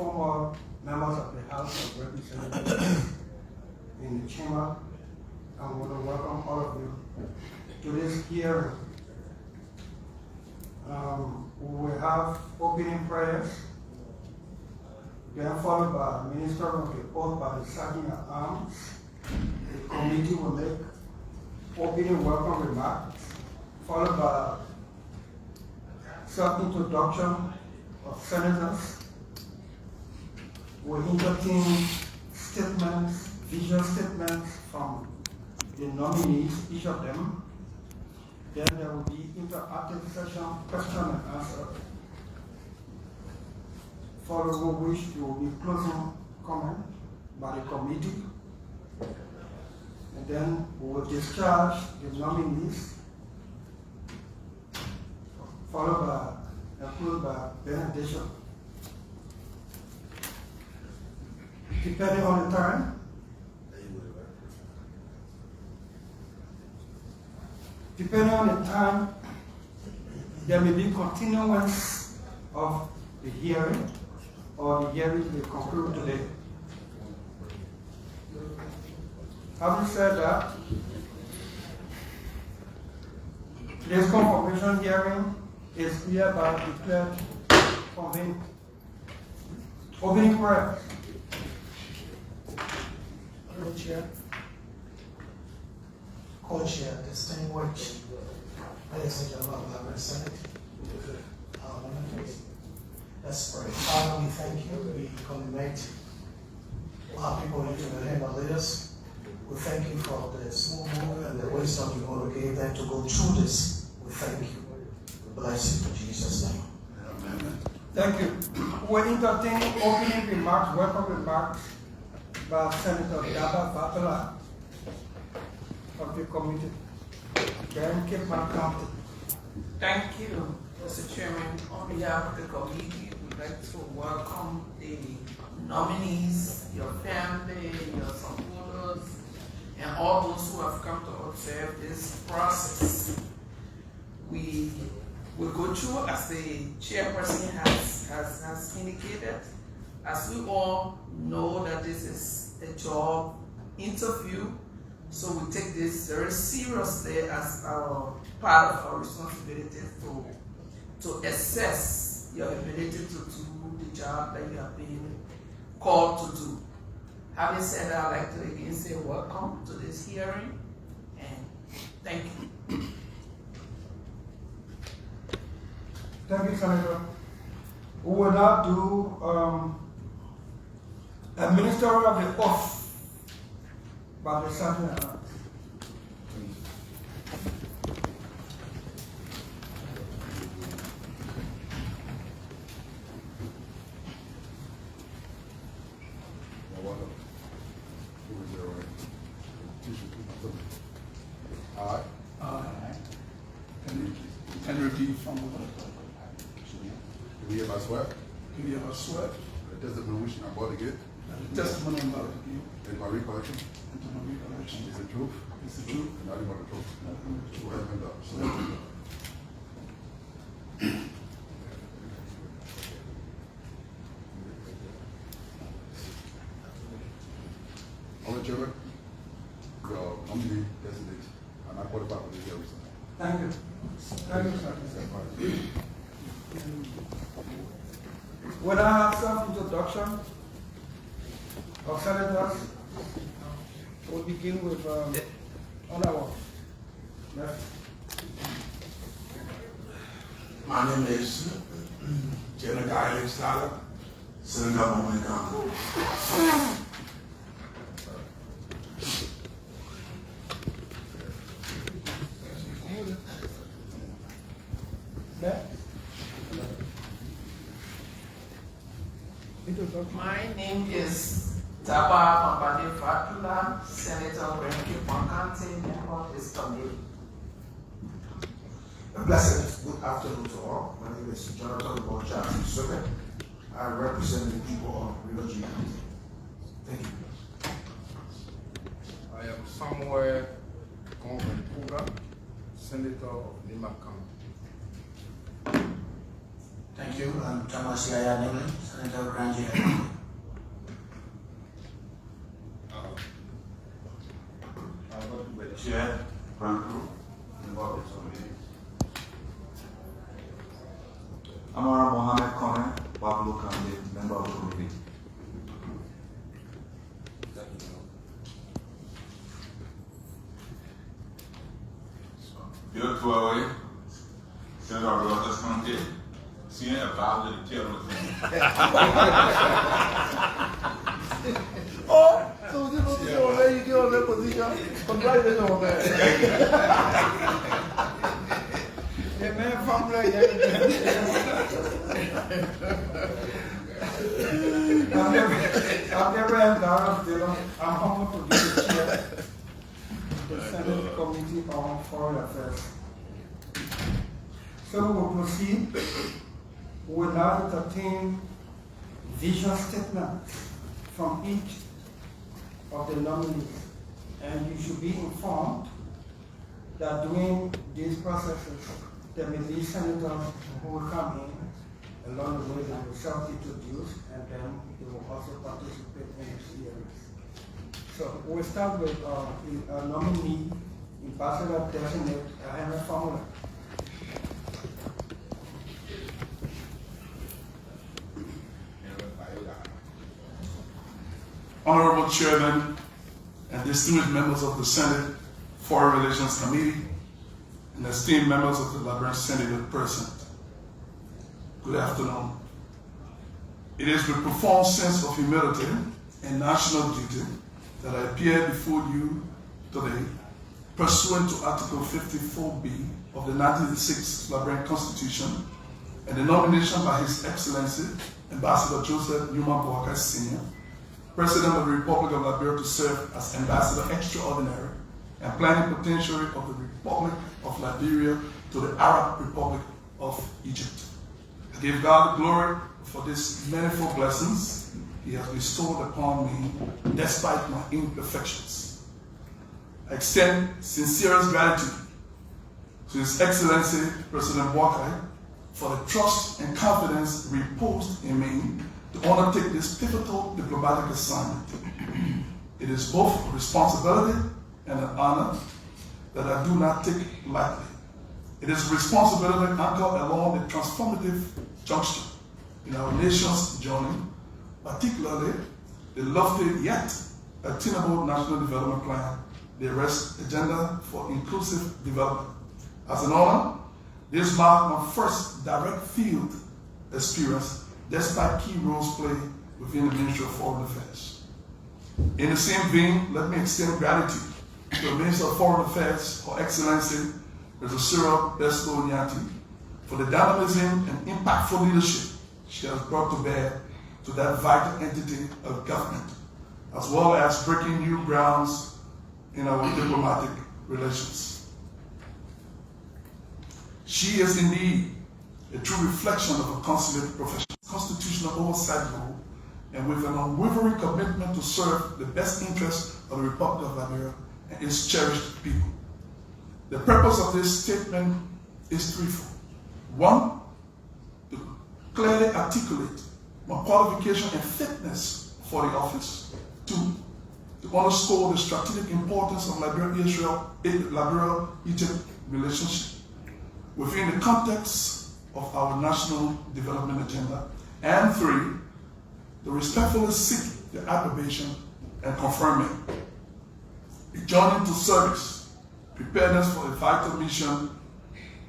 former members of the House of Representatives in the chamber. I want to welcome all of you to this hearing. We will have opening prayers, then followed by ministering of the oath by the Sergeant at Arms. The committee will make opening welcome remarks, followed by self-introduction of senators. We'll entertain statements, visual statements from the nominees, each of them. Then there will be interactive session, question and answer, following which there will be closing comment by the committee. And then we will discharge the nominees, followed by and closed by benediction. Depending on the time, there may be continuance of the hearing, or the hearing will conclude today. Having said that, today's confirmation hearing is hereby declared convened. Opening prayer. Co-chair, distinguished ladies and gentlemen of the Senate, let's pray. Father, we thank you. We commit our people into the hand of leaders. We thank you for the smooth move and the wisdom you're going to give them to go through this. We thank you. We bless you in Jesus' name. Amen. Thank you. We're entertaining opening remarks, welcome remarks by Senator Daba Batala of the committee. Then Cape County. Thank you, Mr. Chairman. On behalf of the committee, we'd like to welcome the nominees, your family, your supporters, and all those who have come to observe this process. We will go through, as the chairperson has indicated, as we all know that this is a job interview, so we take this very seriously as our part of our responsibility to assess your ability to do the job that you have been called to do. Having said that, I'd like to again say welcome to this hearing and thank you. Thank you, Senator. We will now do administering of the oath by the Sergeant at Arms. Henry Fahnbulleh. Do you hereby swear? Do hereby swear The testimony which I'm about to give that the testimony I'm about to give in my recollection into my recollection is the truth is the truth and nothing but the truth. So help me God. so help me God. All the children, your nominee designate are not qualified for this hearing. Thank you. Thank you, Sergeant. When I have self-introduction of senators, we'll begin with on our left. My name is General Alex Tyler, Senator of Montgomery. My name is Ambassador-Designate, Senator of Cape County, member of this committee. A blessed good afternoon to all. My name is Jonathan Bonchas. I represent the people of Liberia. Thank you. I am Samuel Conventura, Senator of Lima County. Thank you. I'm Thomas Yaya Nemi, Senator Granjie. Chair, Franco, member of the committee. Amara Mohammed Kone, Pablo candidate, member of the committee. Bill Tuawe, Senator of Rogers County, senior advisor to the chairman of the committee. Oh, so you know, where you get on that position, congratulations on that. Yeah, man, Fahnbulleh, yeah. I've never had the honor of dealing. I'm humbled to be the chair of the Senate Committee on Foreign Affairs. So we will proceed. We will now entertain vision statements from each of the nominees. And you should be informed that during these processes, there may be senators who will come in along the way. They will self-introduce, and then they will also participate in the hearings. So we'll start with a nominee, Ambassador-Designate Henry Fahnbulleh. Honorable Chairman and distinguished members of the Senate Foreign Relations Committee and esteemed members of the Liberian Senate present, good afternoon. It is with profound sense of humility and national duty that I appear before you today, pursuant to Article 54B of the 1986 Liberian Constitution and the nomination by His Excellency Ambassador Joseph Newman Boakai Sr., President of the Republic of Liberia, to serve as Ambassador Extraordinary and Plenipotentiary of the Republic of Liberia to the Arab Republic of Egypt. I give God the glory for these manifold blessings He has bestowed upon me despite my imperfections. I extend sincerest gratitude to His Excellency President Boakai for the trust and confidence reposed in me to undertake this pivotal diplomatic assignment. It is both a responsibility and an honor that I do not take lightly. It is a responsibility anchored along the transformative juncture in our nation's journey, particularly the lofty yet attainable National Development Plan, the REST Agenda for Inclusive Development. As an honor, this marked my first direct field experience despite key roles played within the Ministry of Foreign Affairs. In the same vein, let me extend gratitude to the Minister of Foreign Affairs, Her Excellency, Mr. Cyril Besto-Nyanti, for the dynamism and impactful leadership she has brought to bear to that vital entity of government, as well as breaking new grounds in our diplomatic relations. She is indeed a true reflection of a consular profession, constitutional oversight role, and with an unwavering commitment to serve the best interests of the Republic of Liberia and its cherished people. The purpose of this statement is threefold. One, to clearly articulate my qualification and fitness for the office. Two, to underscore the strategic importance of Liberia-Egypt relationship within the context of our national development agenda. And three, to respectfully seek the approbation and confirming a journey to service, preparedness for a vital mission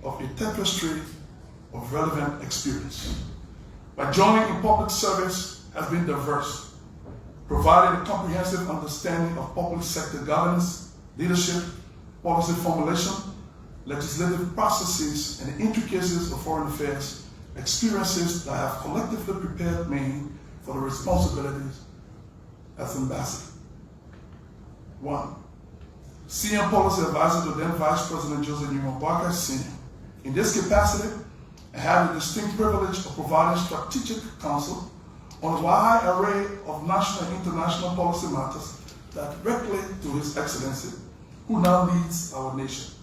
of a tapestry of relevant experience. My journey in public service has been diverse, providing a comprehensive understanding of public sector governance, leadership, policy formulation, legislative processes, and the intricacies of foreign affairs, experiences that have collectively prepared me for the responsibilities as ambassador. 1. Senior Policy Advisor to then Vice President Joseph Newman Boakai Sr. In this capacity, I have the distinct privilege of providing strategic counsel on a wide array of national and international policy matters directly to His Excellency, who now leads our nation.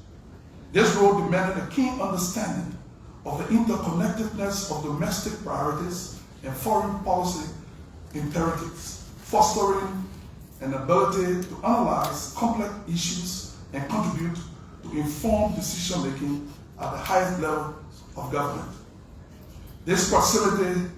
This role demanded a keen understanding of the interconnectedness of domestic priorities and foreign policy imperatives, fostering an ability to analyze complex issues and contribute to informed decision-making at the highest level of government. This proximity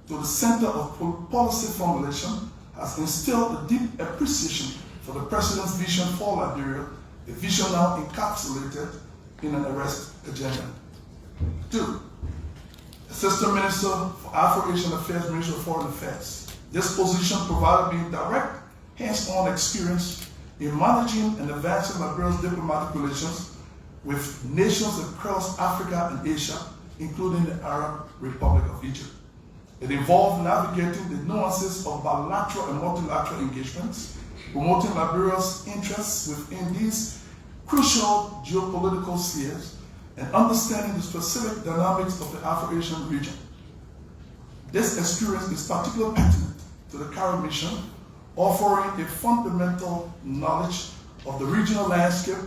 to the center of policy formulation has instilled a deep appreciation for the President's vision for Liberia, a vision now encapsulated in an arrest agenda. 2. Assistant Minister for Afro-Asian Affairs, Minister of Foreign Affairs. This position provided me direct, hands-on experience in managing and advancing Liberia's diplomatic relations with nations across Africa and Asia, including the Arab Republic of Egypt. It involved navigating the nuances of bilateral and multilateral engagements, promoting Liberia's interests within these crucial geopolitical spheres, and understanding the specific dynamics of the Afro-Asian region. This experience is particularly pertinent to the current mission, offering a fundamental knowledge of the regional landscape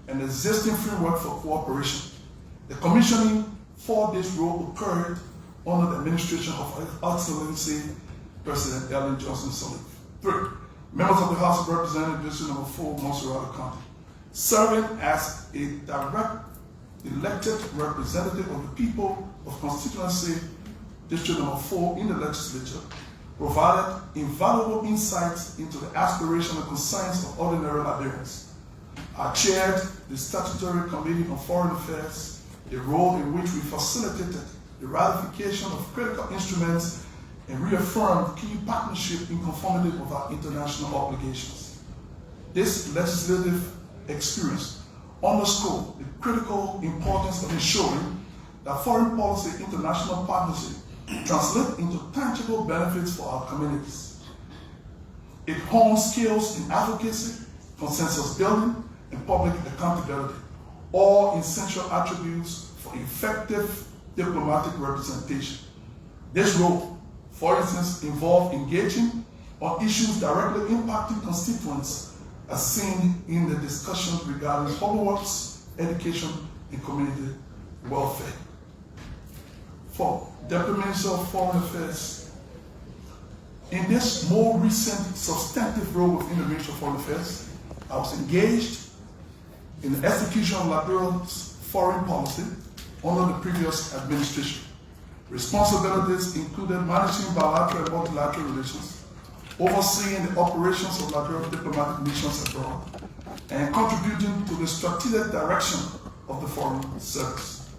and the existing framework for cooperation. The commissioning for this role occurred under the administration of Her Excellency President Ellen Johnson Sirleaf. 3. Members of the House of Representatives, District Number 4, Montserrat County. Serving as a direct elected representative of the people of constituency District Number 4 in the legislature provided invaluable insights into the aspirations and concerns of ordinary Liberians. I chaired the Statutory Committee on Foreign Affairs, a role in which we facilitated the ratification of critical instruments and reaffirmed key partnership in conformity with our international obligations. This legislative experience underscored the critical importance of ensuring that foreign policy international partnership translate into tangible benefits for our communities. It hones skills in advocacy, consensus building, and public accountability, all essential attributes for effective diplomatic representation. This role, for instance, involved engaging on issues directly impacting constituents, as seen in the discussions regarding public works, education, and community welfare. 4. Deputy Minister of Foreign Affairs. In this more recent substantive role within the Ministry of Foreign Affairs, I was engaged in the execution of Liberia's foreign policy under the previous administration. Responsibilities included managing bilateral and multilateral relations, overseeing the operations of Liberian diplomatic missions abroad, and contributing to the strategic direction of the Foreign Service.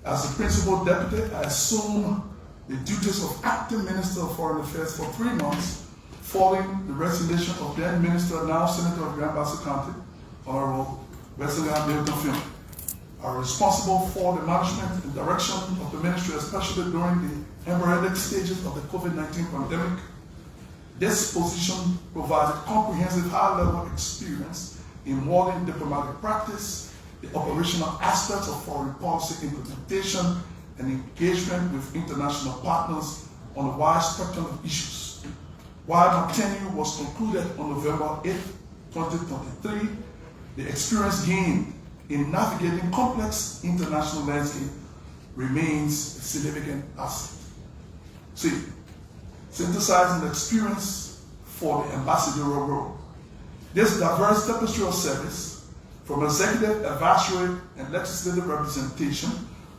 As the Principal Deputy, I assumed the duties of Acting Minister of Foreign Affairs for 3 months following the resignation of then Minister, now Senator of Ambassador County, Honorable Wesley Milton. I was responsible for the management and direction of the ministry, especially during the embryonic stages of the COVID-19 pandemic. This position provided comprehensive high-level experience in modern diplomatic practice, the operational aspects of foreign policy implementation, and engagement with international partners on a wide spectrum of issues. While my tenure was concluded on November 8, 2023, the experience gained in navigating complex international landscape remains a significant asset. C. Synthesizing the experience for the ambassadorial role. This diverse tapestry of service, from executive, advisory, and legislative representation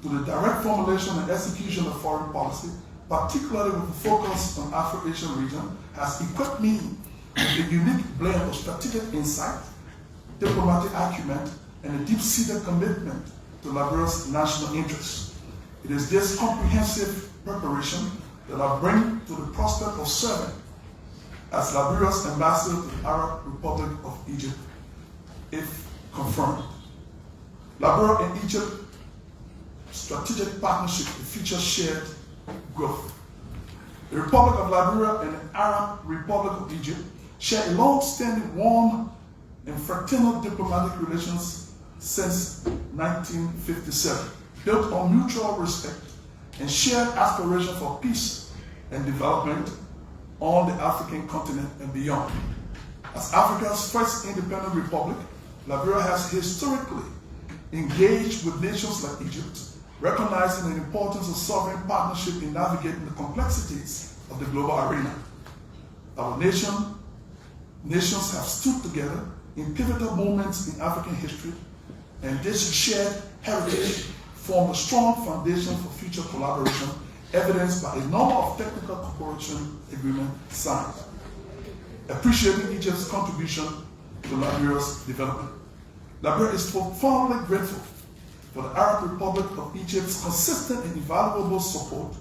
to the direct formulation and execution of foreign policy, particularly with a focus on Afro-Asian region, has equipped me with a unique blend of strategic insight, diplomatic acumen, and a deep-seated commitment to Liberia's national interests. It is this comprehensive preparation that I bring to the prospect of serving as Liberia's ambassador to the Arab Republic of Egypt, if confirmed. Liberia and Egypt strategic partnership to future shared growth. The Republic of Liberia and the Arab Republic of Egypt share a long-standing, warm, and fraternal diplomatic relations since 1957, built on mutual respect and shared aspiration for peace and development on the African continent and beyond. As Africa's first independent republic, Liberia has historically engaged with nations like Egypt recognizing the importance of sovereign partnership in navigating the complexities of the global arena. Our nations have stood together in pivotal moments in African history, and this shared heritage formed a strong foundation for future collaboration, evidenced by a number of technical cooperation agreements signed. Appreciating Egypt's contribution to Liberia's development. Liberia is profoundly grateful for the Arab Republic of Egypt's consistent and invaluable support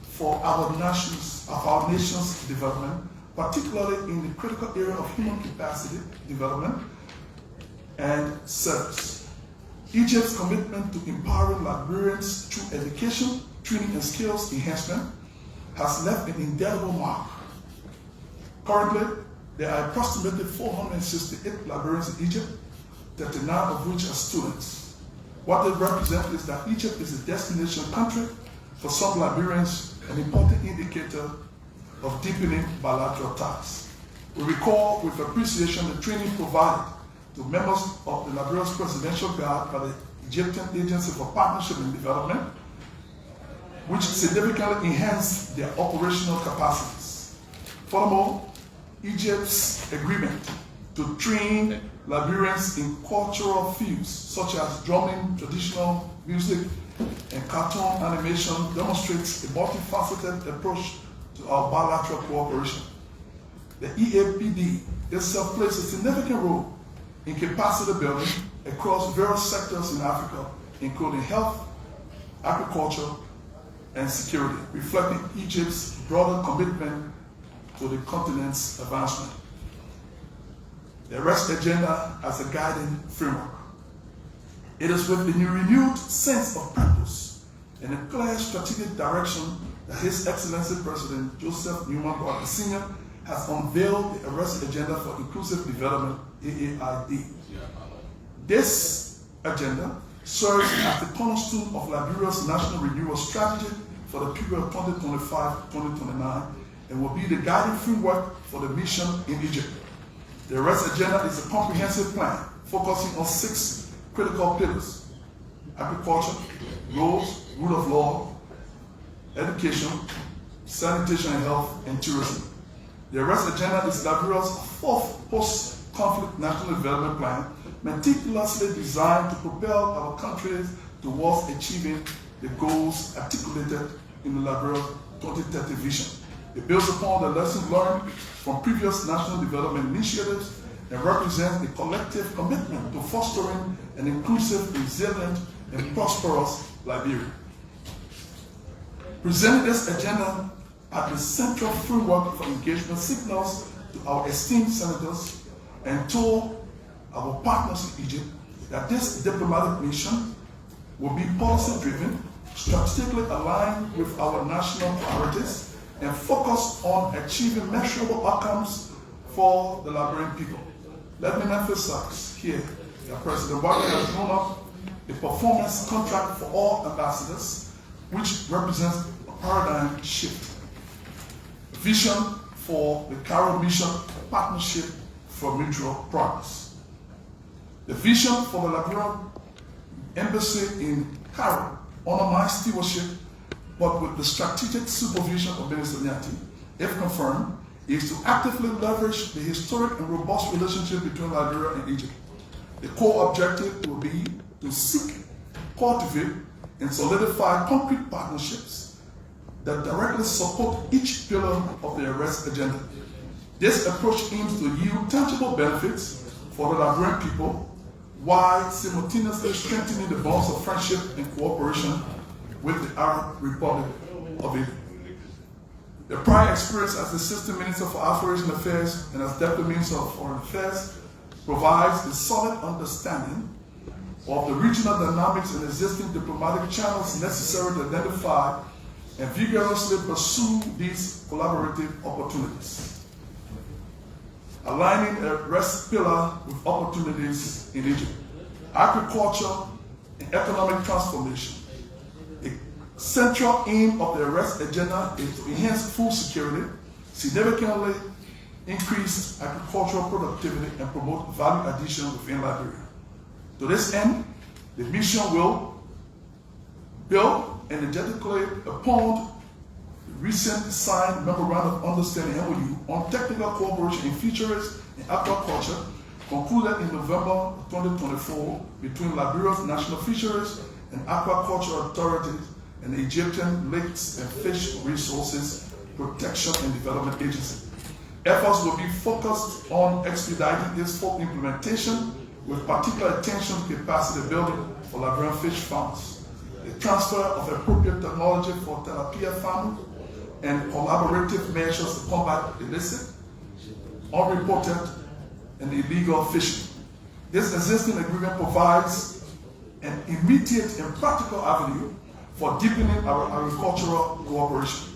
for our nation's development, particularly in the critical area of human capacity development and service. Egypt's commitment to empowering Liberians through education, training, and skills enhancement has left an indelible mark. Currently, there are approximately 468 Liberians in Egypt, 39 of which are students. What they represent is that Egypt is a destination country for some Liberians, an important indicator of deepening bilateral ties. We recall with appreciation the training provided to members of the Liberia's Presidential Guard by the Egyptian Agency for Partnership and Development, which significantly enhanced their operational capacities. Furthermore, Egypt's agreement to train Liberians in cultural fields such as drumming, traditional music, and cartoon animation demonstrates a multifaceted approach to our bilateral cooperation. The EAPD itself plays a significant role in capacity building across various sectors in Africa, including health, agriculture, and security, reflecting Egypt's broader commitment to the continent's advancement. The REST agenda as a guiding framework. It is with the renewed sense of purpose and a clear strategic direction that His Excellency President Joseph Newman Barker Sr. has unveiled the REST agenda for inclusive development, AAID. This agenda serves as the cornerstone of Liberia's national renewal strategy for the period 2025-2029 and will be the guiding framework for the mission in Egypt. The REST agenda is a comprehensive plan focusing on 6 critical pillars: agriculture, roads, rule of law, education, sanitation and health, and tourism. The REST agenda is Liberia's 4th post-conflict national development plan, meticulously designed to propel our countries towards achieving the goals articulated in the Liberia 2030 vision. It builds upon the lessons learned from previous national development initiatives and represents a collective commitment to fostering an inclusive, resilient, and prosperous Liberia. Presenting this agenda as the central framework for engagement signals to our esteemed senators and to our partners in Egypt that this diplomatic mission will be policy-driven, strategically aligned with our national priorities, and focused on achieving measurable outcomes for the Liberian people. Let me emphasize here that President Barker has drawn up a performance contract for all ambassadors, which represents a paradigm shift. A vision for the Cairo mission, partnership for mutual progress. The vision for the Liberian embassy in Cairo under my stewardship, but with the strategic supervision of Minister Nyati, if confirmed, is to actively leverage the historic and robust relationship between Liberia and Egypt. The core objective will be to seek, cultivate, and solidify concrete partnerships that directly support each pillar of the REST agenda. This approach aims to yield tangible benefits for the Liberian people while simultaneously strengthening the bonds of friendship and cooperation with the Arab Republic of Egypt. The prior experience as Assistant Minister for African Affairs and as Deputy Minister of Foreign Affairs provides a solid understanding of the regional dynamics and existing diplomatic channels necessary to identify and vigorously pursue these collaborative opportunities. Aligning a REST pillar with opportunities in Egypt. Agriculture and economic transformation. The central aim of the REST agenda is to enhance food security, significantly increase agricultural productivity, and promote value addition within Liberia. To this end, the mission will built energetically upon the recent signed Memorandum of Understanding (MOU) on technical cooperation in fisheries and aquaculture, concluded in November 2024 between Liberia's National Fisheries and Aquaculture Authorities and the Egyptian Lakes and Fish Resources Protection and Development Agency. Efforts will be focused on expediting its full implementation with particular attention to capacity building for Liberian fish farmers, the transfer of appropriate technology for tilapia farming, and collaborative measures to combat illicit, unreported, and illegal fishing. This existing agreement provides an immediate and practical avenue for deepening our agricultural cooperation.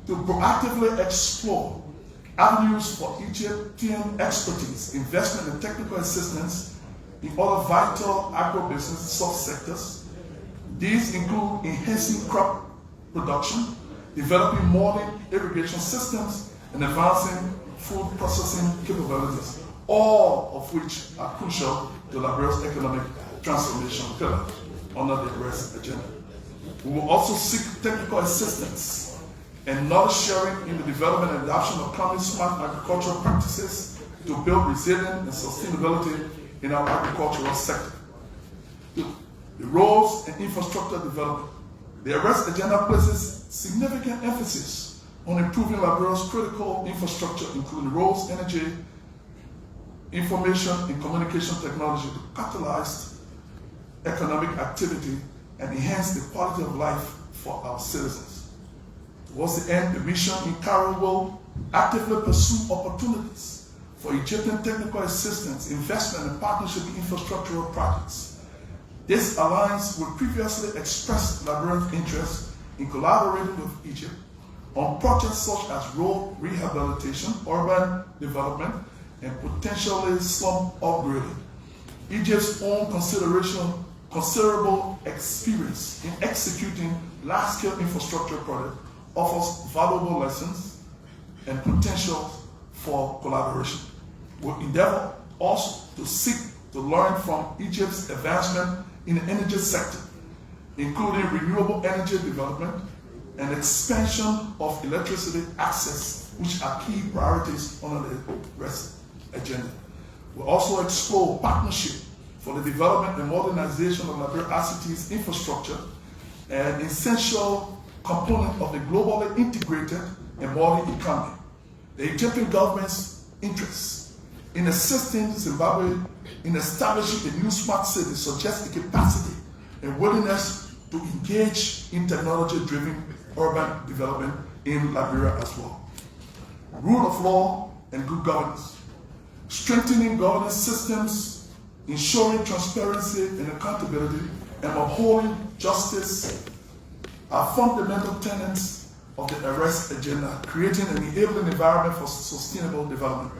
To proactively explore avenues for Egyptian expertise, investment, and technical assistance in other vital agribusiness subsectors. These include enhancing crop production, developing modern irrigation systems, and advancing food processing capabilities, all of which are crucial to Liberia's economic transformation pillar under the REST agenda. We will also seek technical assistance and knowledge sharing in the development and adoption of climate-smart agricultural practices to build resilience and sustainability in our agricultural sector. The roads and infrastructure development. The REST agenda places significant emphasis on improving Liberia's critical infrastructure, including roads, energy, information, and communication technology to catalyze economic activity and enhance the quality of life for our citizens. Towards the end, the mission in Cairo will actively pursue opportunities for Egyptian technical assistance, investment, and partnership in infrastructural projects. This aligns with previously expressed Liberian interest in collaborating with Egypt on projects such as road rehabilitation, urban development, and potentially slum upgrading. Egypt's own considerable experience in executing large-scale infrastructure projects offers valuable lessons and potential for collaboration. We endeavor also to seek to learn from Egypt's advancement in the energy sector, including renewable energy development and expansion of electricity access, which are key priorities under the REST agenda. We also explore partnership for the development and modernization of Liberian ICT's infrastructure, an essential component of the globally integrated and modern economy. The Egyptian government's interest in assisting Zimbabwe in establishing a new smart city suggests the capacity and willingness to engage in technology-driven urban development in Liberia as well. Rule of law and good governance. Strengthening governance systems, ensuring transparency and accountability, and upholding justice are fundamental tenets of the REST agenda, creating an enabling environment for sustainable development.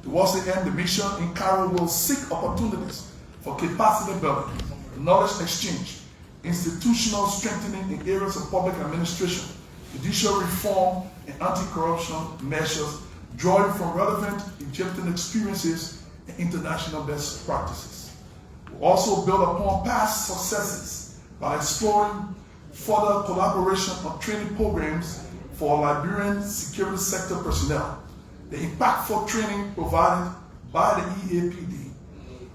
Towards the end, the mission in Cairo will seek opportunities for capacity building, knowledge exchange, institutional strengthening in areas of public administration, judicial reform, and anti-corruption measures, drawing from relevant Egyptian experiences and international best practices. We'll also build upon past successes by exploring further collaboration on training programs for Liberian security sector personnel. The impactful training provided by the EAPD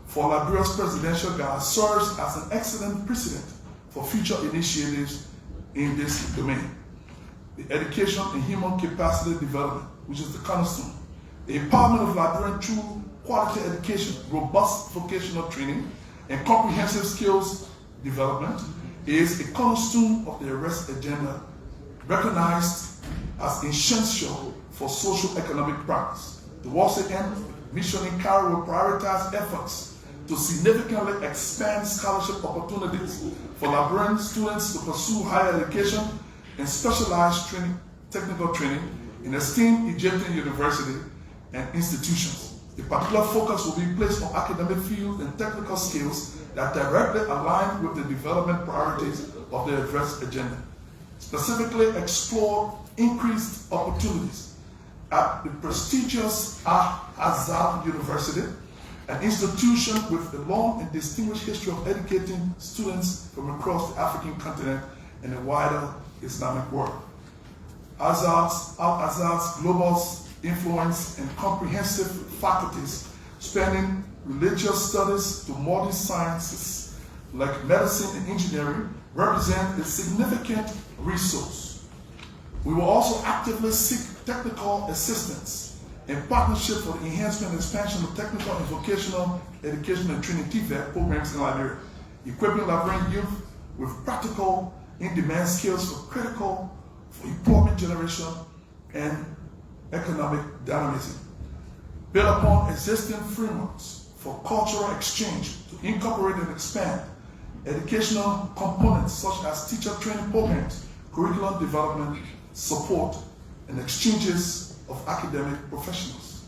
for Liberia's presidential guard serves as an excellent precedent for future initiatives in this domain. The education and human capacity development, which is the cornerstone. The empowerment of Liberian through quality education, robust vocational training, and comprehensive skills development is a cornerstone of the REST agenda, recognized as essential for socio-economic practice. Towards the end, Mission in Cairo will prioritize efforts to significantly expand scholarship opportunities for Liberian students to pursue higher education and specialized training, technical training in esteemed Egyptian universities and institutions. A particular focus will be placed on academic fields and technical skills that directly align with the development priorities of the REST agenda. Specifically explore increased opportunities at the prestigious Al-Azhar University, an institution with a long and distinguished history of educating students from across the African continent and the wider Islamic world. Al-Azhar's global influence and comprehensive faculties spanning religious studies to modern sciences like medicine and engineering represent a significant resource. We will also actively seek technical assistance and partnership for the enhancement and expansion of technical and vocational education and training TVET programs in Liberia, equipping Liberian youth with practical, in-demand skills critical for employment generation and economic dynamism. Build upon existing frameworks for cultural exchange to incorporate and expand educational components such as teacher training programs, curriculum development, support, and exchanges of academic professionals.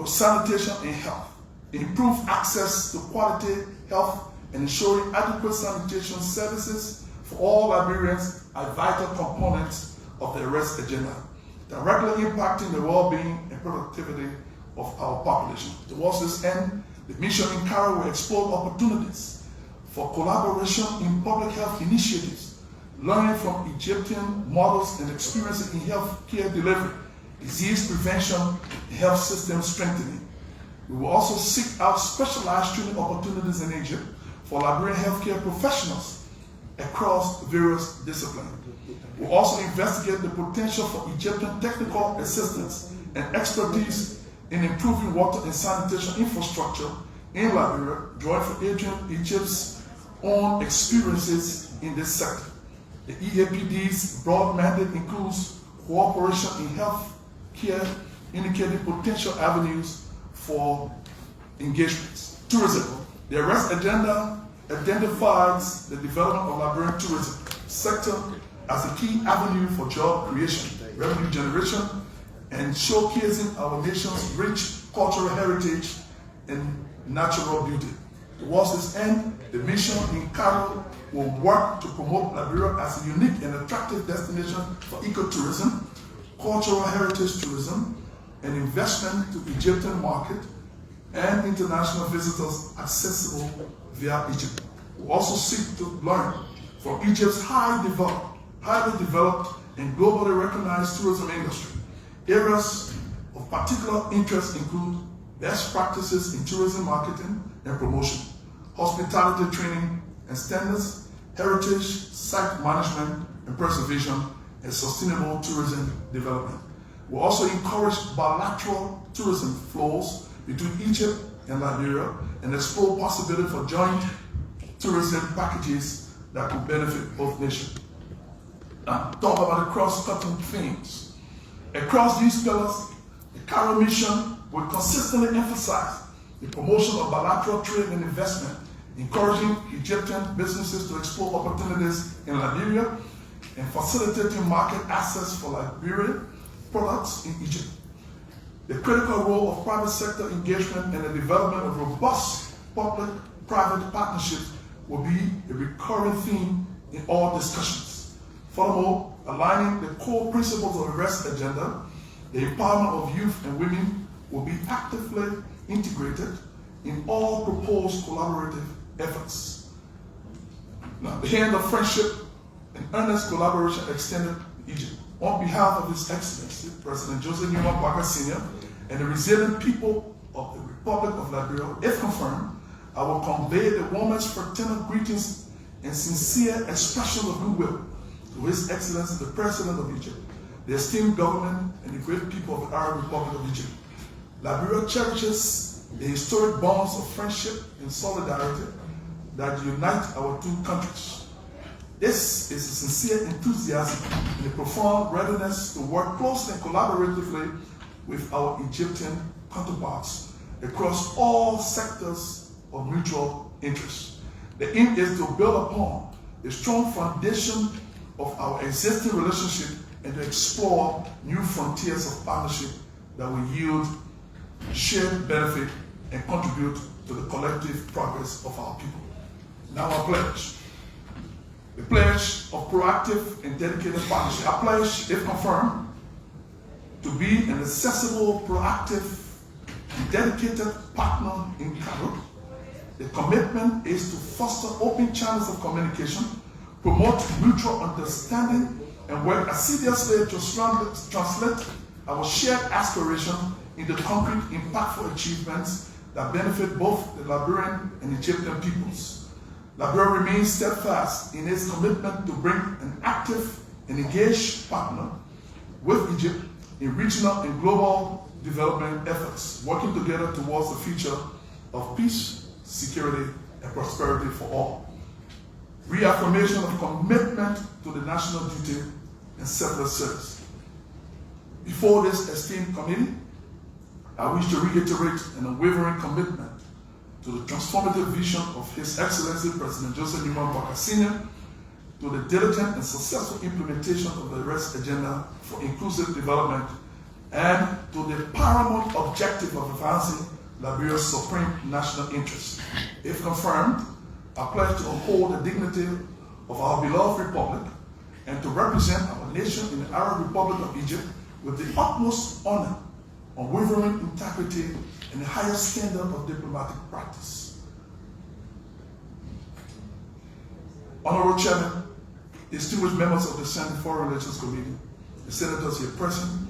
Sanitation and health. Improve access to quality health and ensuring adequate sanitation services for all Liberians are vital components of the arrest agenda, directly impacting the well-being and productivity of our population. Towards this end, the mission in Cairo will explore opportunities for collaboration in public health initiatives, learning from Egyptian models and experiences in health care delivery, disease prevention, and health system strengthening. We will also seek out specialized training opportunities in Egypt for Liberian healthcare professionals across various disciplines. We'll also investigate the potential for Egyptian technical assistance and expertise in improving water and sanitation infrastructure in Liberia, drawing from Egypt's own experiences in this sector. The EAPD's broad mandate includes cooperation in health care, indicating potential avenues for engagements. Tourism. The arrest agenda identifies the development of Liberian tourism sector as a key avenue for job creation, revenue generation, and showcasing our nation's rich cultural heritage and natural beauty. Towards this end, the mission in Cairo will work to promote Liberia as a unique and attractive destination for ecotourism, cultural heritage tourism, and investment to Egyptian market and international visitors accessible via Egypt. We also seek to learn from Egypt's highly developed and globally recognized tourism industry. Areas of particular interest include best practices in tourism marketing and promotion, hospitality training and standards, heritage, site management and preservation, and sustainable tourism development. We also encourage bilateral tourism flows between Egypt and Liberia and explore possibility for joint tourism packages that could benefit both nations. Now, talk about the cross-cutting themes. Across these pillars, the Cairo mission will consistently emphasize the promotion of bilateral trade and investment, encouraging Egyptian businesses to explore opportunities in Liberia, and facilitating market access for Liberian products in Egypt. The critical role of private sector engagement and the development of robust public-private partnerships will be a recurring theme in all discussions. Furthermore, aligning the core principles of the arrest agenda, the empowerment of youth and women will be actively integrated in all proposed collaborative efforts. Now, the hand of friendship and earnest collaboration extended to Egypt. On behalf of His Excellency, President Joseph Newman Parker Sr., and the resilient people of the Republic of Liberia, if confirmed, I will convey the warmest fraternal greetings and sincere expression of goodwill to His Excellency, the President of Egypt, the esteemed government, and the great people of the Arab Republic of Egypt. Liberia cherishes the historic bonds of friendship and solidarity that unite our two countries. This is a sincere enthusiasm and a profound readiness to work closely and collaboratively with our Egyptian counterparts across all sectors of mutual interest. The aim is to build upon the strong foundation of our existing relationship and to explore new frontiers of partnership that will yield shared benefit and contribute to the collective progress of our people. Now our pledge. The pledge of proactive and dedicated partnership. I pledge, if confirmed, to be an accessible, proactive, a dedicated partner in Cairo. The commitment is to foster open channels of communication, promote mutual understanding, and work assiduously to translate our shared aspiration into concrete, impactful achievements that benefit both the Liberian and Egyptian peoples. Liberia remains steadfast in its commitment to bring an active and engaged partner with Egypt in regional and global development efforts, working together towards the future of peace, security, and prosperity for all. Reaffirmation of commitment to the national duty and selfless service. Before this esteemed committee, I wish to reiterate an unwavering commitment to the transformative vision of His Excellency President Joseph Newman Baka Sr., to the diligent and successful implementation of the REST agenda for inclusive development, and to the paramount objective of advancing Liberia's supreme national interest. If confirmed, I pledge to uphold the dignity of our beloved republic and to represent our nation in the Arab Republic of Egypt with the utmost honor, unwavering integrity, and the highest standard of diplomatic practice. Honorable Chairman, distinguished members of the Senate Foreign Relations Committee, the senators here present,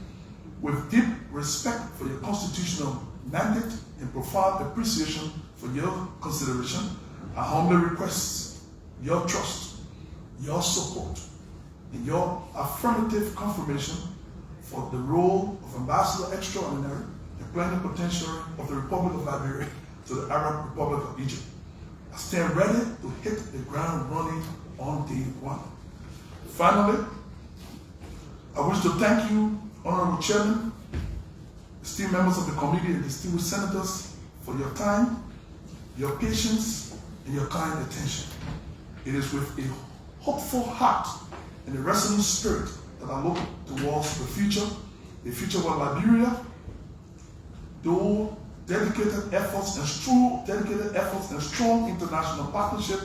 with deep respect for your constitutional mandate and profound appreciation for your consideration, I humbly request your trust, your support, and your affirmative confirmation for the role of Ambassador Extraordinary and Plenipotentiary of the Republic of Liberia to the Arab Republic of Egypt. I stand ready to hit the ground running on day one. Finally, I wish to thank you, Honorable Chairman, esteemed members of the committee, and distinguished senators for your time, your patience, and your kind attention. It is with a hopeful heart and a resolute spirit that I look towards the future where Liberia, through dedicated efforts and strong international partnership,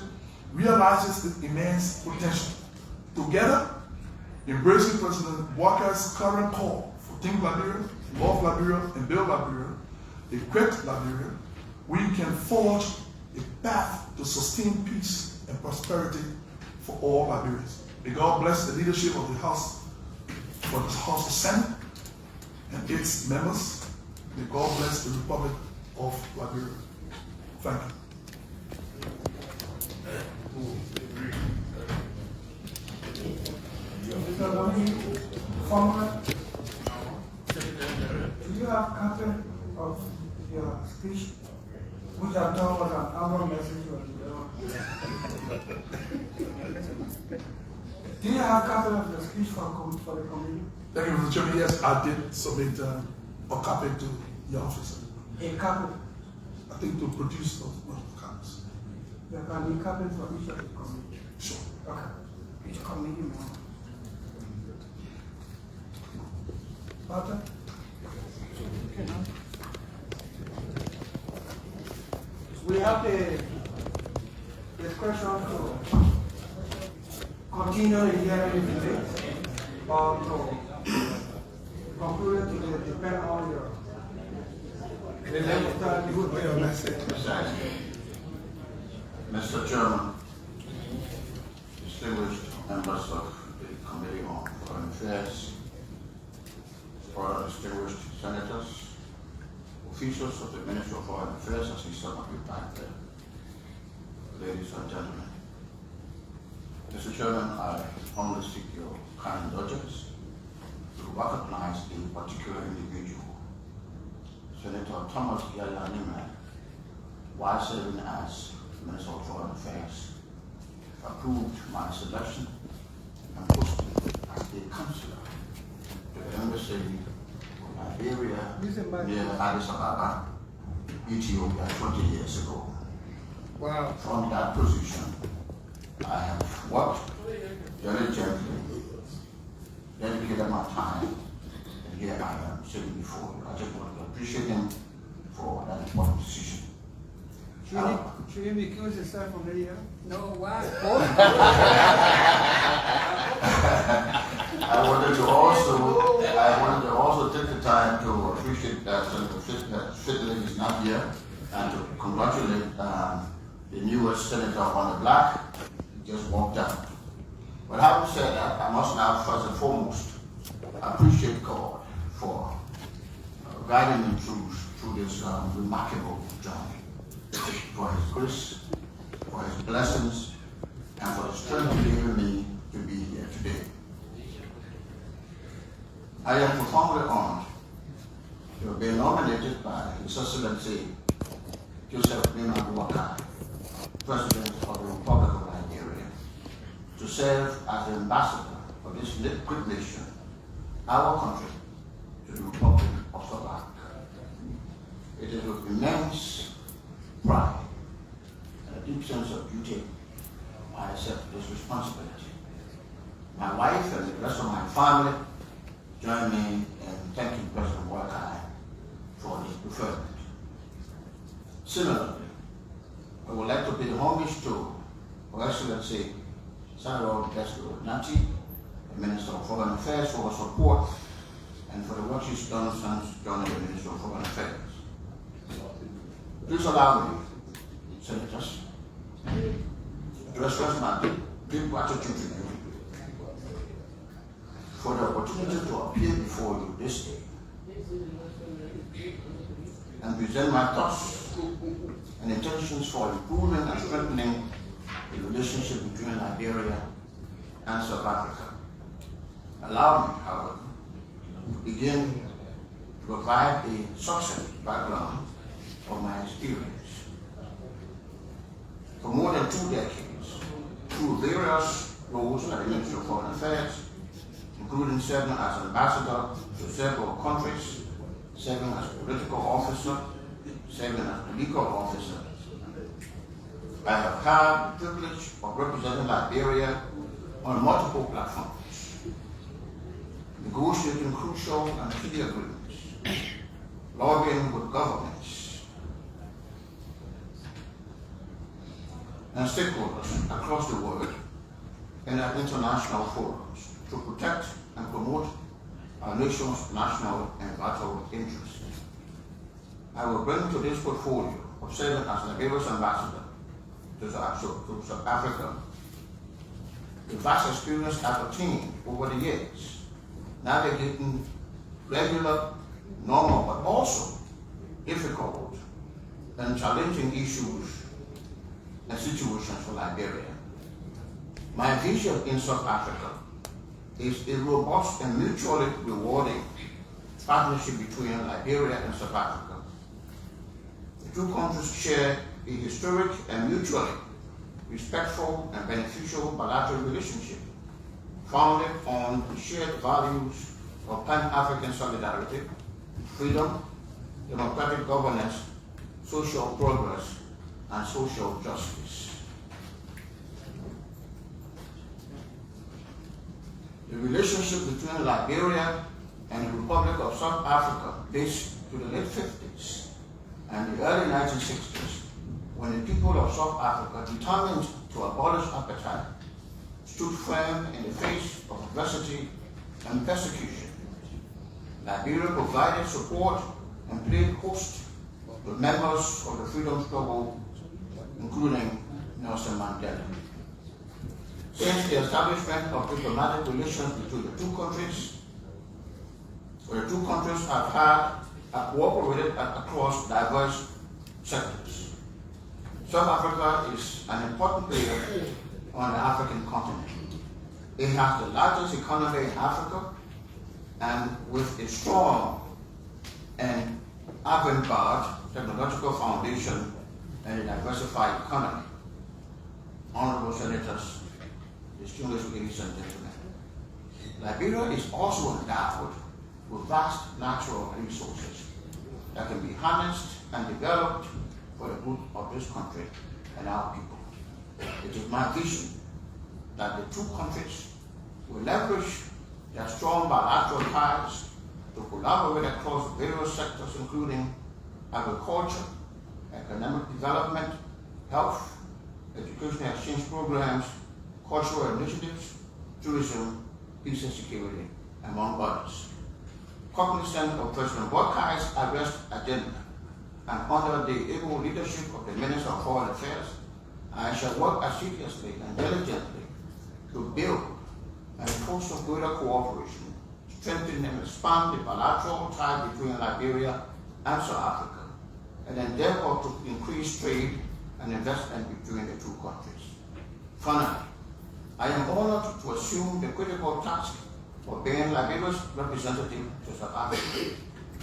realizes its immense potential. Together, embracing President Walker's current call for Think Liberia, Love Liberia, and Build Liberia, a great Liberia, we can forge a path to sustain peace and prosperity for all Liberians. May God bless the leadership of the House, for the House of Senate and its members. May God bless the Republic of Liberia. Thank you. Mr. Loni, former, do you have a copy of your speech, which I thought was an album message? Do you have a copy of the speech for the committee? Thank you, Mr. Chairman. Yes, I did submit a copy to your office. A copy? I think to produce those copies. There can be copies for each of the committee. Sure. Okay. Each committee member. Walter? We have the discussion to continue the hearing debate or to conclude it today, depend on your Mr. Chairman, distinguished members of the Committee on Foreign Affairs, distinguished senators, officials of the Ministry of Foreign Affairs, as we some of you back there, ladies and gentlemen. Mr. Chairman, I humbly seek your kind indulgence to recognize a particular individual, Senator Thomas Yaya Nima, while serving as Minister of Foreign Affairs, approved my selection and posting as a counselor to the Embassy of Liberia near Addis Ababa, Ethiopia 20 years ago. Wow. From that position, I have worked diligently, dedicated my time, and here I am sitting before you. I just want to appreciate him for that important decision. Should you recuse yourself from the year? No, why? I wanted to also take the time to appreciate that Senator Fitley distinguished senator on the block just walked out. But having said that, I must now first and foremost appreciate God for guiding me through this remarkable journey, for His grace, for His blessings, and for the strength given me to be here today. I am profoundly honored to have been nominated by His Excellency Joseph Patten, President of the Republic of Liberia, to serve as the ambassador for this great nation, our country, to the Republic of South Africa. It is with immense pride and a deep sense of duty I accept this responsibility. My wife and the rest of my family join me in thanking President Patten for his preferment. Similarly, I would like to pay homage to Her Excellency Ambassador-Designate, the Minister of Foreign Affairs, for her support and for the work she's done since joining the Ministry of Foreign Affairs. Please allow me, Senators, to express my deep gratitude to you for the opportunity to appear before you this day and present my thoughts and intentions for improving and strengthening the relationship between Liberia and South Africa. Allow me, however, to begin to provide a succinct background of my experience. For more than 2 decades, through various roles at the Ministry of Foreign Affairs, including serving as ambassador to several countries, serving as political officer, serving as legal officer, I have had the privilege of representing Liberia on multiple platforms, negotiating crucial and key agreements, lobbying with governments and stakeholders across the world and at international forums to protect and promote our nation's national and vital interests. I will bring to this portfolio of serving as Liberia's ambassador to South Africa the vast experience I've attained over the years, navigating regular, normal, but also difficult and challenging issues and situations for Liberia. My vision in South Africa is a robust and mutually rewarding partnership between Liberia and South Africa. The two countries share a historic and mutually respectful and beneficial bilateral relationship founded on the shared values of Pan-African solidarity, freedom, democratic governance, social progress, and social justice. The relationship between Liberia and the Republic of South Africa dates to the late 50s and the early 1960s, when the people of South Africa, determined to abolish apartheid, stood firm in the face of adversity and persecution. Liberia provided support and played host to members of the freedom struggle, including Nelson Mandela. Since the establishment of diplomatic relations between the two countries, have cooperated across diverse sectors. South Africa is an important player on the African continent. It has the largest economy in Africa, and with a strong and avant-garde technological foundation and a diversified economy. Honorable Senators, distinguished ladies and gentlemen, Liberia is also endowed with vast natural resources that can be harnessed and developed for the good of this country and our people. It is my vision that the two countries will leverage their strong bilateral ties to collaborate across various sectors, including agriculture, economic development, health, education exchange programs, cultural initiatives, tourism, peace and security, among others. Cognizant of President Patten's arrest agenda and under the able leadership of the Minister of Foreign Affairs, I shall work assiduously and diligently to build and foster greater cooperation, strengthen and expand the bilateral tie between Liberia and South Africa, and endeavor to increase trade and investment between the two countries. Finally, I am honored to assume the critical task of being Liberia's representative to South Africa.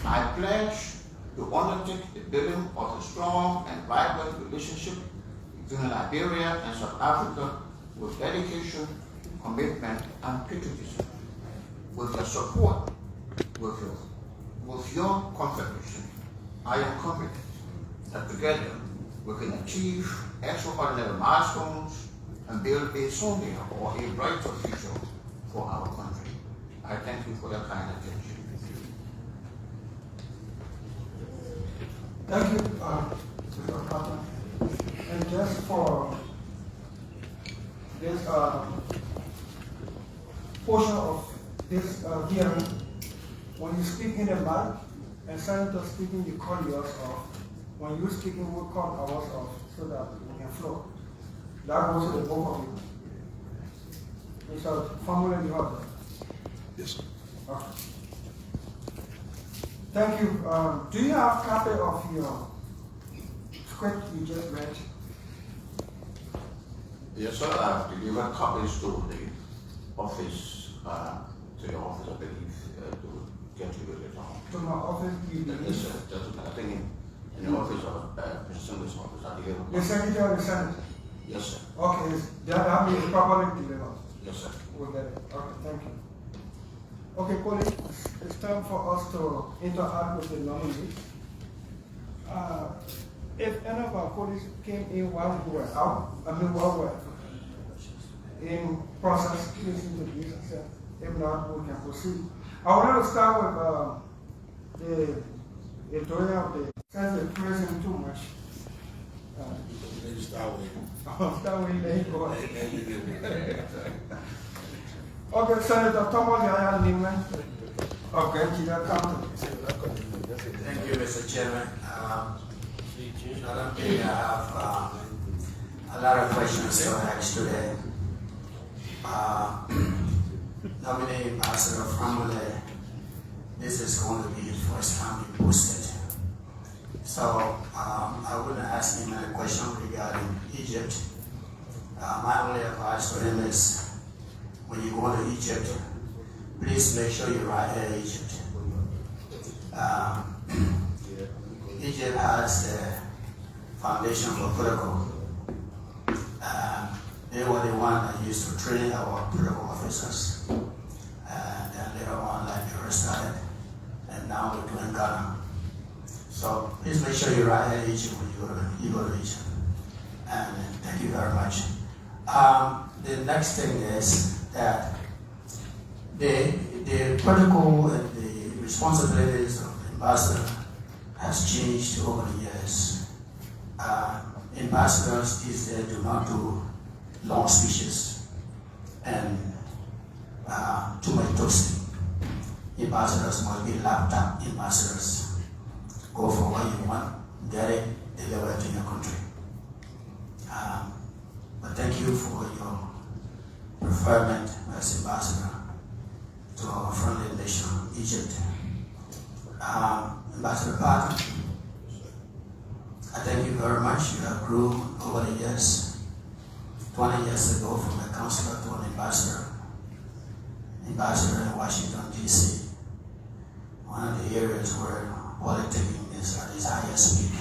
I pledge to undertake the building of a strong and vibrant relationship between Liberia and South Africa with dedication, commitment, and patriotism. With your support, with your confirmation, I am confident that together we can achieve extraordinary milestones and build a stronger or a brighter future for our country. I thank you for your kind attention. Thank you, Mr. Patten. And just for this portion of this hearing, when you speak in the mic and Senator speaking, you cut yours off. When you're speaking, we'll cut ours off so that we can flow. That goes to the both of you. Mr. Fahnbulleh, you have that. Yes, sir. Okay. Thank you. Do you have a copy of your script you just read? Yes, sir. I have delivered copies to the office, to your office, I believe, to get to you later on. To my office, you Yes, sir. I think in the office of President's office, I delivered. the Secretary of the Senate? Yes, sir. Okay, that means properly delivered. Yes, sir. We'll get it. Okay, thank you. Okay, colleagues, it's time for us to interact with the nominees. If any of our colleagues came in while we were out, while we were in process, please introduce yourself. If not, we can proceed. I wanted to start with the editorial of the, since they're praising too much. I'll start with you. Okay, Senator Thomas Yaya Newman of Genchida County. Thank you, Mr. Chairman. I don't think I have a lot of questions to ask today. Nominee Ambassador Fahnbulleh, this is going to be his first time being posted. So I wouldn't ask him a question regarding Egypt. My only advice to him is, when you go to Egypt, please make sure you write Air Egypt. Egypt has the foundation for protocol. They were the one that used to train our protocol officers. And then later on, Liberia started, and now we're doing Ghana. So please make sure you write Air Egypt when you go to Egypt. And thank you very much. The next thing is that the protocol and the responsibilities of the ambassador has changed over the years. Ambassadors these days do not do long speeches and too much toasting. Ambassadors must be laptop ambassadors. Go for what you want, get it, deliver it to your country. But thank you for your preferment as ambassador to our friendly nation, Egypt. Ambassador Patten, I thank you very much. You have grown over the years. 20 years ago, from a counselor to an ambassador in Washington, D.C., one of the areas where politicking is at its highest peak.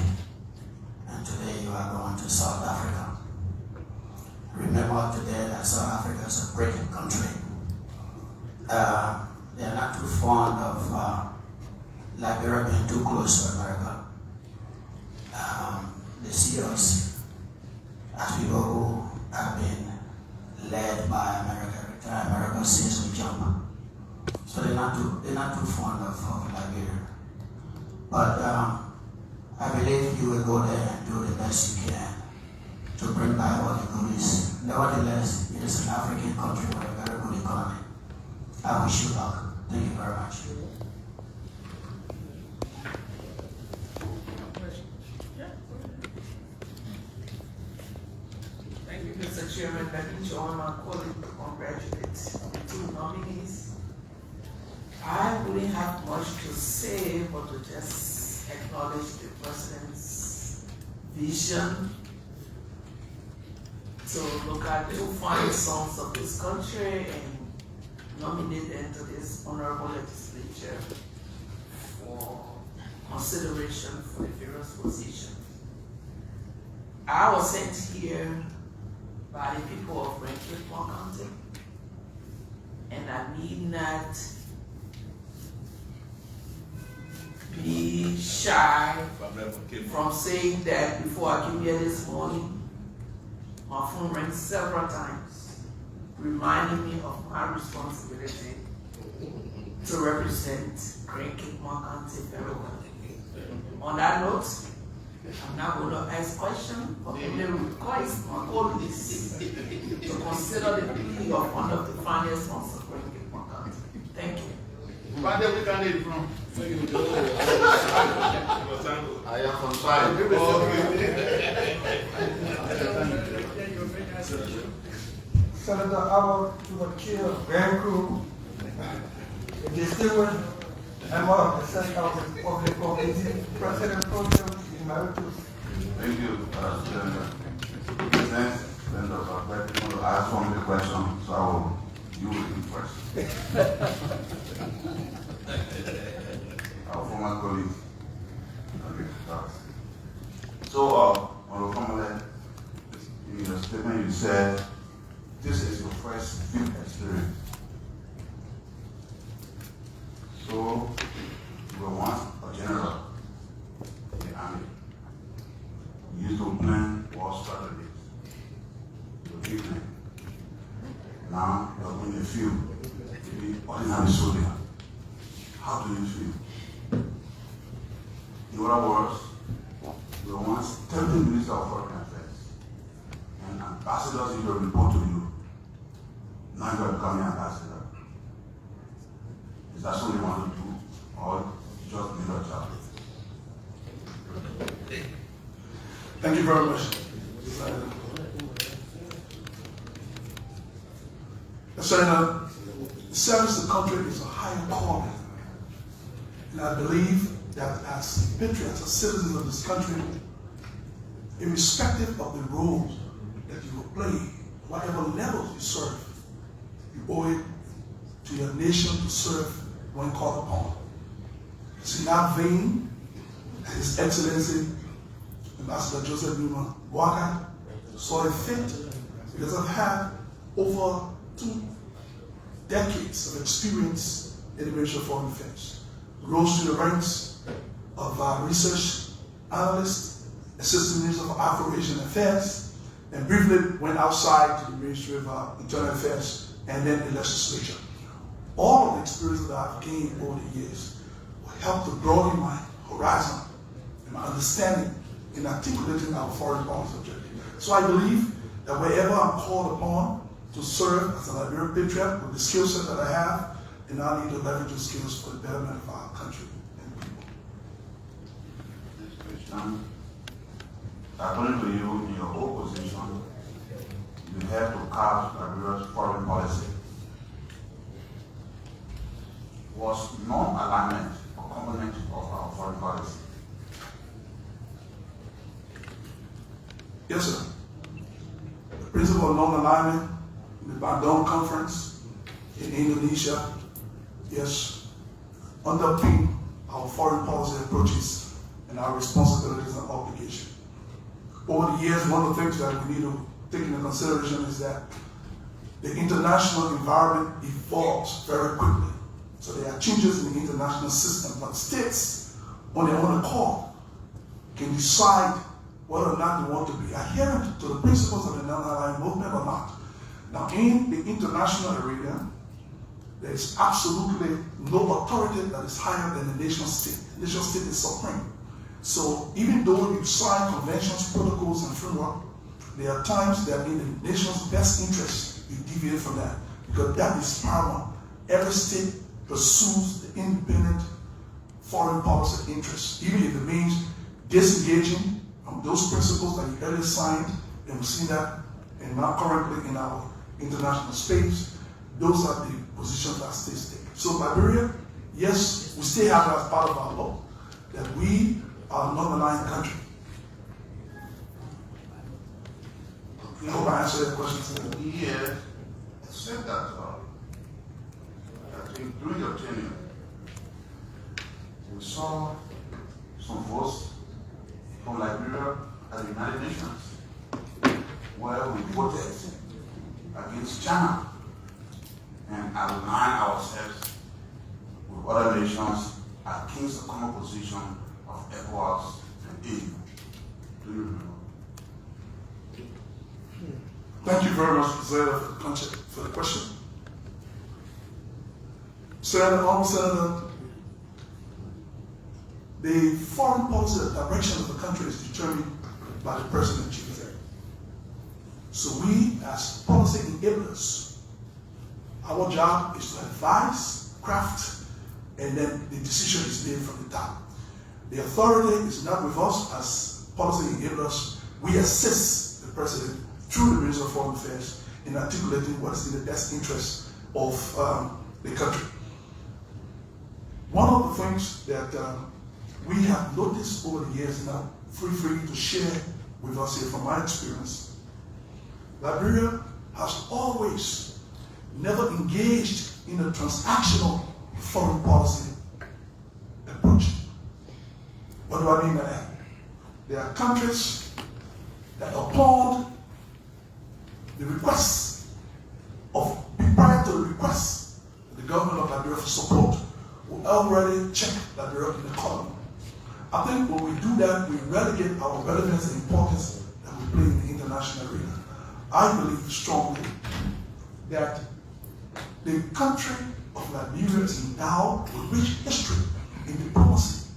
And today you are going to South Africa. Remember today that South Africa is a great country. They are not too fond of Liberia being too close to America. They see us as people who have been led by America since we jumped. So they're not too fond of Liberia. But I believe you will go there and do the best you can to bring back all the goodies. Nevertheless, it is an African country with a very good economy. I wish you luck. Thank you very much. Chairman, let me join my colleague to congratulate the two nominees. I wouldn't have much to say, but to just acknowledge the President's vision to look at two fine sons of this country and nominate them to this honorable legislature for consideration for the various positions. I was sent here by the people of Rankin County, and I need not be shy from saying that before I came here this morning, my phone rang several times, reminding me of my responsibility to represent Rankin County very well. On that note, I'm not going to ask questions, but only request my colleagues to consider the plea of one of the finest ones of Rankin County. Thank you. Where did we got it from? I am from side. Senator Howard to the chair of Rankin, a distinguished member of the Senate of the Committee, President Program Emeritus. Thank you, Chairman. Next, members of the to ask one of the question, so you will be first. Our former colleague. Okay, so, on the former in your statement, you said this is your first field experience. So, you were once a general in the army. You used to plan war strategies. You're a big man. Now, you're in the field to be ordinary soldier. How do you feel? In other words, you were once Deputy Minister of Foreign Affairs, and ambassadors used to report to you. Now you're becoming ambassador. Is that something you want to do, or just do your job? Thank you very much. Senator, service to the country is a higher calling. And I believe that as patriots, as citizens of this country, irrespective of the roles that you will play, whatever levels you serve, you owe it to your nation to serve when called upon. It's in that vein that His Excellency Ambassador Joseph Newman Walker saw it fit, because I've had over 2 decades of experience in the Ministry of Foreign Affairs. Rose to the ranks of research analyst, assistant minister of Afro-Asian Affairs, and briefly went outside to the Ministry of Internal Affairs and then the legislature. All of the experience that I've gained over the years will help to broaden my horizon and my understanding in articulating our foreign policy objective. So I believe that wherever I'm called upon to serve as a Liberian patriot with the skill set that I have, then I need to leverage those skills for the betterment of our country and people. Next question. According to you, in your whole position, you have to cast Liberia's foreign policy. Was non-alignment a component of our foreign policy? Yes, sir. The principle of non-alignment in the Bandung Conference in Indonesia, yes, underpin our foreign policy approaches and our responsibilities and obligations. Over the years, one of the things that we need to take into consideration is that the international environment evolves very quickly. So there are changes in the international system, but states, on their own accord, can decide whether or not they want to be adherent to the principles of the non-aligned movement or not. Now, in the international arena, there is absolutely no authority that is higher than the nation state. The nation state is supreme. So even though you sign conventions, protocols, and framework, there are times that in the nation's best interest, you deviate from that, because that is paramount. Every state pursues the independent foreign policy interests, even if it means disengaging from those principles that you earlier signed, and we've seen that and now currently in our international space, those are the positions that stay. So Liberia, yes, we still have as part of our law that we are a non-aligned country. I hope I answered your question. Yes, except that, during your tenure, we saw some votes from Liberia at the United Nations, where we voted against China and align ourselves with other nations against the common position of ECOWAS and EU. Do you remember? Thank you very much, Senator, for the question. Honorable Senator, the foreign policy direction of the country is determined by the President and Chief Executive. So we, as policy enablers, our job is to advise, craft, and then the decision is made from the top. The authority is not with us as policy enablers. We assist the President through the Minister of Foreign Affairs in articulating what is in the best interest of the country. One of the things that we have noticed over the years, and I'm free to share with us here from my experience, Liberia has always never engaged in a transactional foreign policy approach. What do I mean by that? There are countries that upon the requests of, prior to the requests of the government of Liberia for support, will already check Liberia in the colony. I think when we do that, we relegate our relevance and importance that we play in the international arena. I believe strongly that the country of Liberia is endowed with rich history in diplomacy,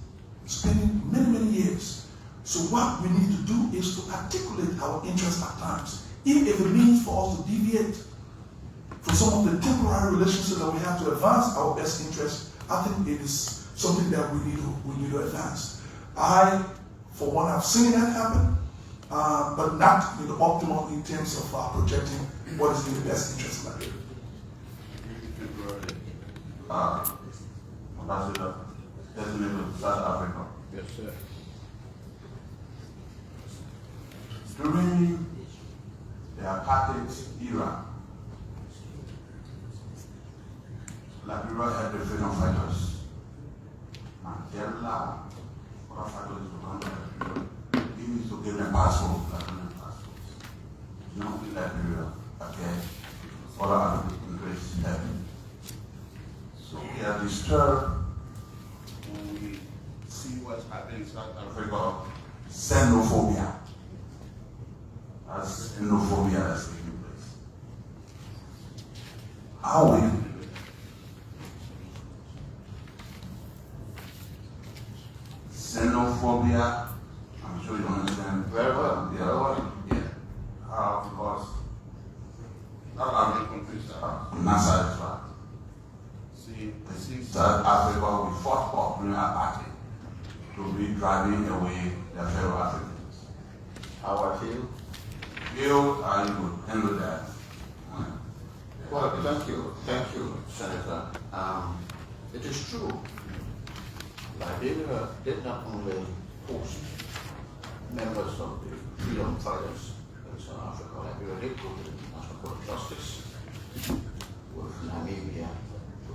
spending many years. So what we need to do is to articulate our interests at times, even if it means for us to deviate from some of the temporary relationships that we have to advance our best interests. I think it is something that we need to advance. I, for one, have seen that happen, but not in the optimal in terms of projecting what is in the best interest of Liberia. Ambassador-Designate South Africa. Yes, sir. During the apartheid era, Liberia had the freedom fighters. Mandela, other fighters who come to Liberia. We need to give them passports, Liberian passports. Not in Liberia, okay? Other African countries have it. So we are disturbed when we see what's happening in South Africa. Xenophobia. That's xenophobia that's taking place. How will you? Xenophobia, I'm sure you understand very well. Yeah. Because not African countries are not satisfied. See, South Africa, we fought for during apartheid to be driving away their fellow Africans. How I feel? How you would handle that? Well, thank you, Senator. It is true. Liberia did not only host members of the freedom fighters in South Africa. Liberia did go to the International Court of Justice with Namibia to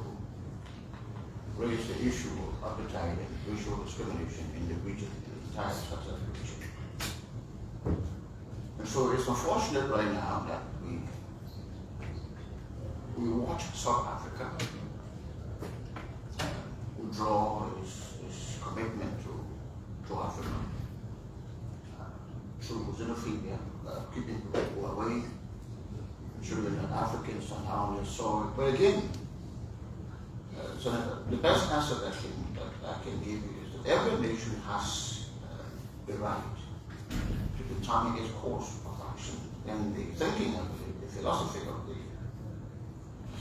raise the issue of apartheid and racial discrimination in the region, the entire South African region. And so it's unfortunate right now that we watch South Africa withdraw his commitment to Africa through xenophobia, keeping people away, ensuring that Africans are now on their soil. But again, Senator, the best answer that I can give you is that every nation has the right to determine its course of action. And the thinking of the philosophy of the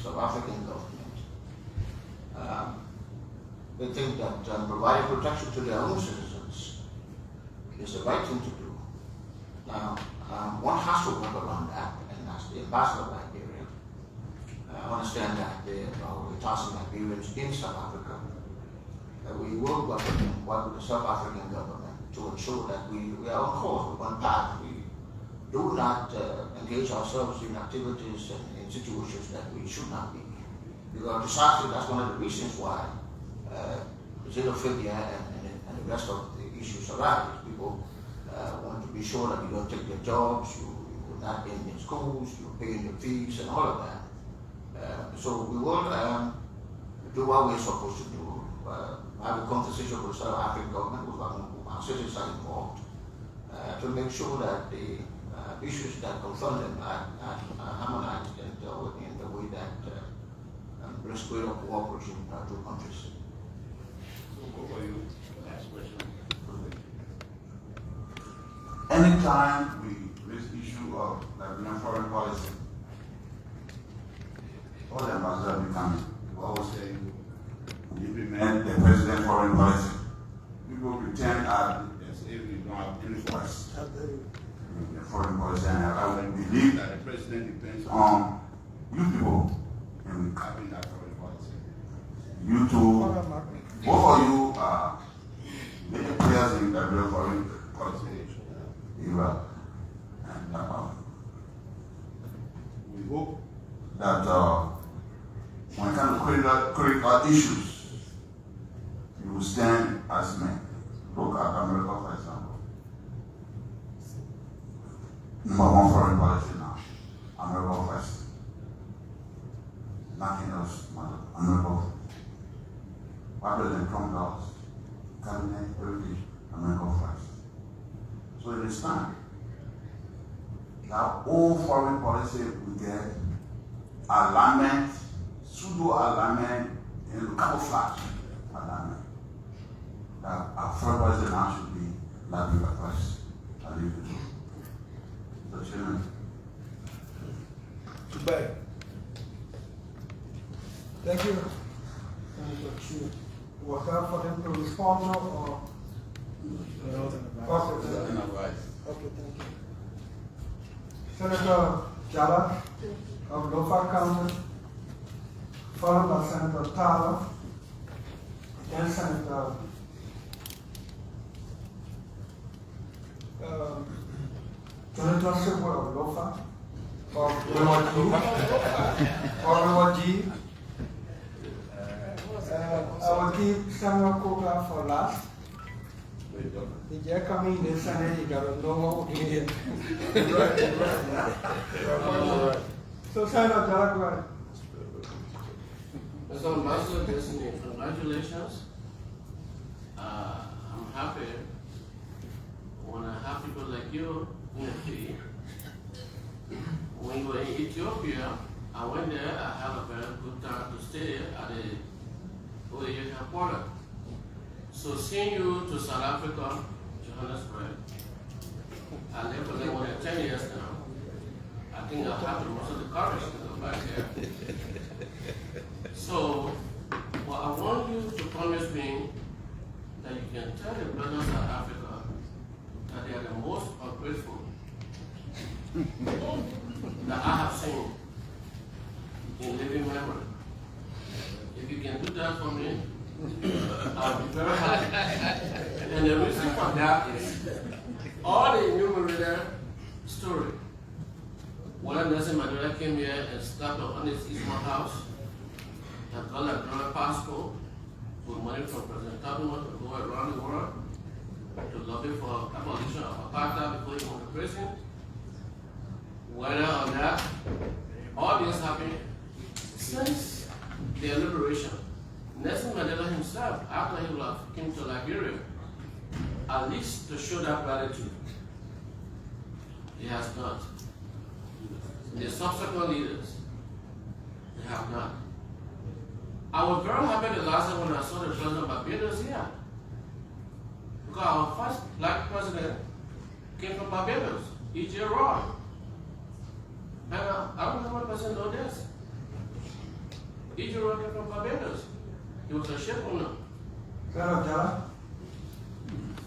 South African government, they think that providing protection to their own citizens is the right thing to do. Now, one has to work around that, and that's the ambassador of Liberia. I understand that there are 1,000 Liberians in South Africa. We will work with the South African government to ensure that we are on course with one path. We do not engage ourselves in activities and in situations that we should not be. Because precisely that's one of the reasons why xenophobia and the rest of the issues arise. People want to be sure that you don't take their jobs, you're not in schools, you're paying your fees and all of that. So we will do what we're supposed to do. Have a conversation with the South African government, with our citizens are involved, to make sure that the issues that confront them are harmonized and dealt with in the way that brings greater cooperation between our two countries. Anytime we raise the issue of Liberian foreign policy, all the ambassadors be coming. We always say, we implement the president's foreign policy. People pretend as if we don't have any voice in the foreign policy, and I would believe that the president depends on you people in having that foreign policy. You two, both of you are major players in Liberian foreign policy. Iraq, and we hope that when it comes to critical issues, you will stand as men. Look at America, for example. Number one foreign policy now, America first. Nothing else matters. America first. What President Trump does, cabinet, everything, America first. So it is time that all foreign policy will get alignment, pseudo alignment, and camouflage alignment. That our foreign policy now should be Liberia first. I leave it to the chairman. Goodbye. Thank you. Was that for them to respond now or? Okay, thank you. Senator Jala of Lofa County, followed by Senator Tyler, then Senator Jonathan Silver of Lofa, or Rewaji. I will keep Samuel Koga for last. Did you come in this Sunday? You got to know what we did. So, Senator Jala, go ahead. Mr. Ambassador-Designate, congratulations. I'm happy when I have people like you in the city. When you were in Ethiopia, I went there, I had a very good time to stay at the OAU headquarters. So seeing you to South Africa, Johannesburg, I lived for more than 10 years now. I think I'll have the most of the courage to go back there. So, well, I want you to promise me that you can tell the brothers of South Africa that they are the most ungrateful that I have seen in living memory. If you can do that for me, I'll be very happy. And the reason for that is all the enumerated story. One Nelson Mandela came here and slapped on his Eastman house and got a grand passport with money from President Thabo to go around the world to lobby for abolition of apartheid before he went to prison. Whether or not all this happened since their liberation. Nelson Mandela himself, after he came to Liberia, at least to show that gratitude, he has not. The subsequent leaders, they have not. I was very happy the last time when I saw the president of Barbados here. Because our first black president came from Barbados, E.J. Roy. And I don't know what person knows this. E.J. Roy came from Barbados. He was a ship owner. Senator Jala.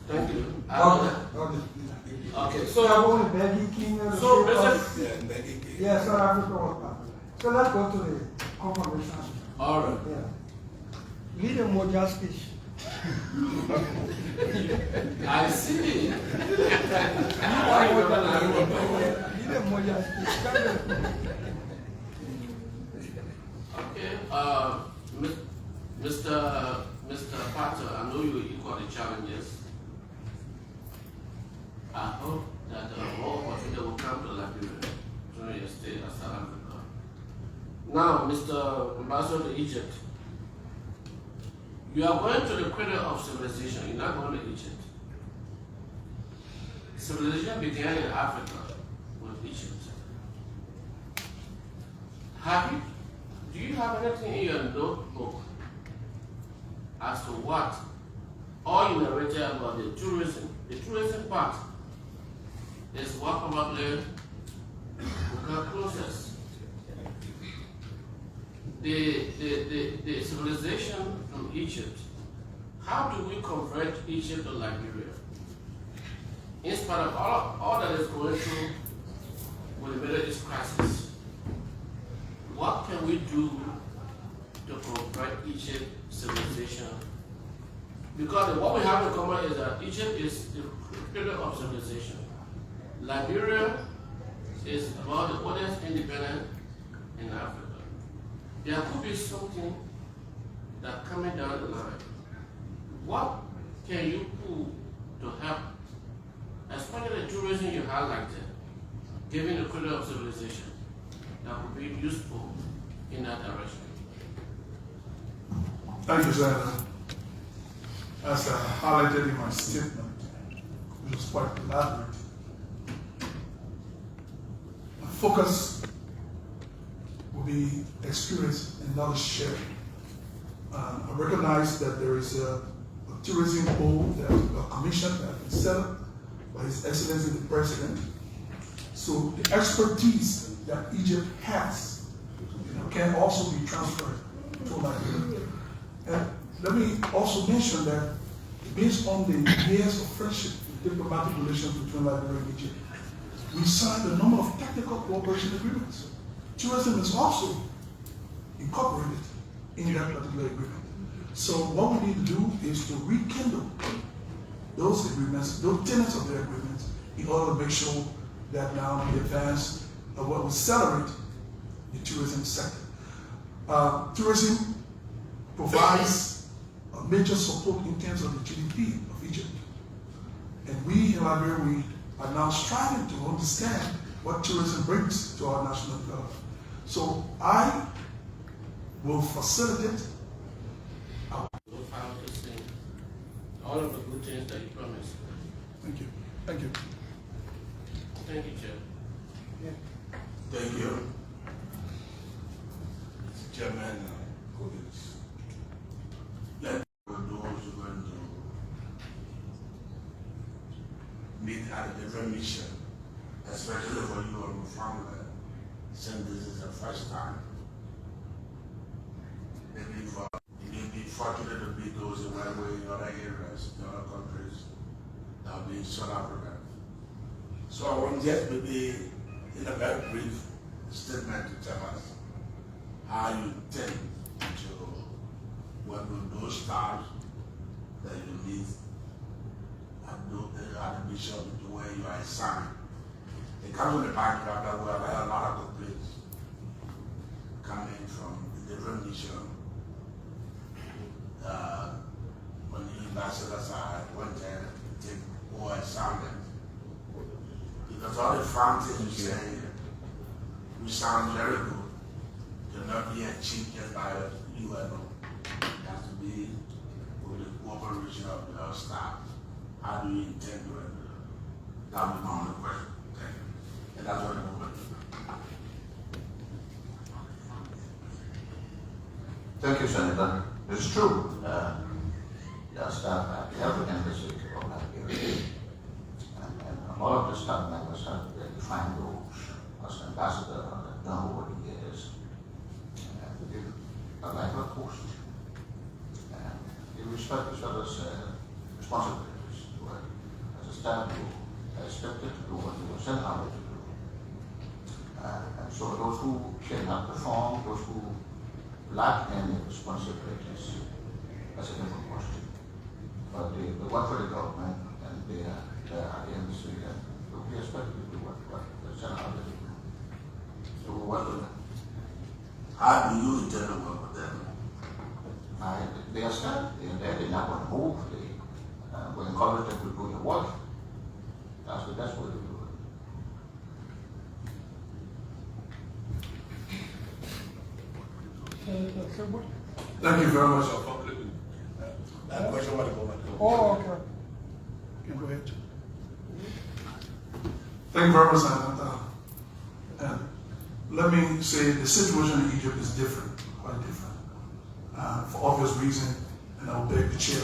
Thank you. Okay, So I want to beg you, King. So basically, Yeah, South Africa was part. So let's go to the confirmation. all right. Yeah. Lead a Moja speech. I see. Lead a Moja speech. Okay, Mr. Patten, I know you equal the challenges. I hope that more opportunity will come to Liberia during your stay at South Africa. Now, Mr. Ambassador to Egypt, you are going to the cradle of civilization. You're not going to Egypt. Civilization began in Africa with Egypt. Do you have anything in your notebook as to what all you narrated about the tourism? The tourism part is what probably will come closest. The civilization from Egypt, how do we convert Egypt to Liberia? In spite of all that is going through with the Middle East crisis, what can we do to convert Egypt civilization? Because what we have in common is that Egypt is the cradle of civilization. Liberia is about the oldest independent in Africa. There could be something that coming down the line. What can you do to help, especially the tourism you highlighted, given the cradle of civilization, that would be useful in that direction? Thank you, Senator. As I highlighted in my statement, which was quite elaborate, my focus will be experience and knowledge sharing. I recognize that there is a tourism board, a commission that has been set up by His Excellency the President. So the expertise that Egypt has, can also be transferred to Liberia. And let me also mention that based on the years of friendship and diplomatic relations between Liberia and Egypt, we signed a number of technical cooperation agreements. Tourism is also incorporated in that particular agreement. So what we need to do is to rekindle those agreements, those tenets of the agreements, in order to make sure that now we advance what will accelerate the tourism sector. Tourism provides a major support in terms of the GDP of Egypt. And we in Liberia, we are now striving to understand what tourism brings to our national development. So I will facilitate all of the good things that you promised. Thank you. Thank you. Thank you, Chair. Yeah. Thank you. Chairman, colleagues. Let those who are going to meet at a different mission, especially for you and your family, since this is the first time. Maybe you may be fortunate to meet those in one way in other areas, in other countries, that will be in South Africa. So I want just maybe in a very brief statement to tell us how you intend to work with those stars that you meet at the mission to where you are assigned. It comes with the background that we have had a lot of complaints coming from the different missions. When the ambassadors went there to take more assignment, because all the fine things you say, we sound very good, cannot be achieved just by you alone. It has to be with the cooperation of the staff. How do you intend to do it? That will be my only question. Thank you. And that's what I'm going to do. Thank you, Senator. It's true. The staff at the African Embassy of Liberia and all of the staff members have defined roles as an ambassador and done over the years. And we give a life of post. And we respect each other's responsibilities to work as a staff, you are expected to do what you were sent out to do. And so those who cannot perform, those who lack any responsibilities, that's a different question. But they work for the government and they are at the embassy and we expect you to do what they're sent out to do. So what do How do you intend to work with them? they are scared. They're not going to move. We encourage them to do their work. That's the best way to do it. Thank you very much. That question want to go back. Oh, okay. Okay, go ahead. Thank you very much, Senator. And let me say the situation in Egypt is different, quite different. For obvious reason, and I will beg the chair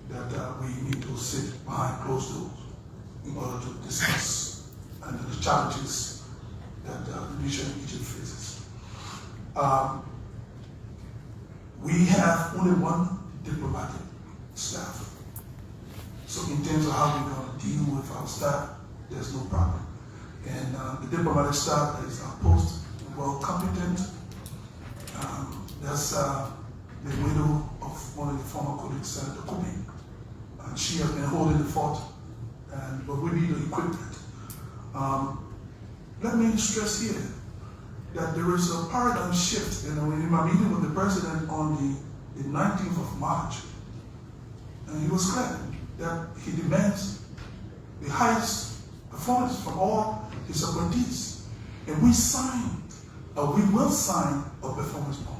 that we need to sit behind closed doors in order to discuss the challenges that the nation of Egypt faces. We have only one diplomatic staff. So in terms of how we're going to deal with our staff, there's no problem. And the diplomatic staff that is post, well competent. That's the widow of one of the former colleagues, Senator Kubi. And she has been holding the fort, but we need to equip it. Let me stress here that there is a paradigm shift. In my meeting with the president on the 19th of March, and he was clear that he demands the highest performance from all his appointees. And we will sign a performance bond.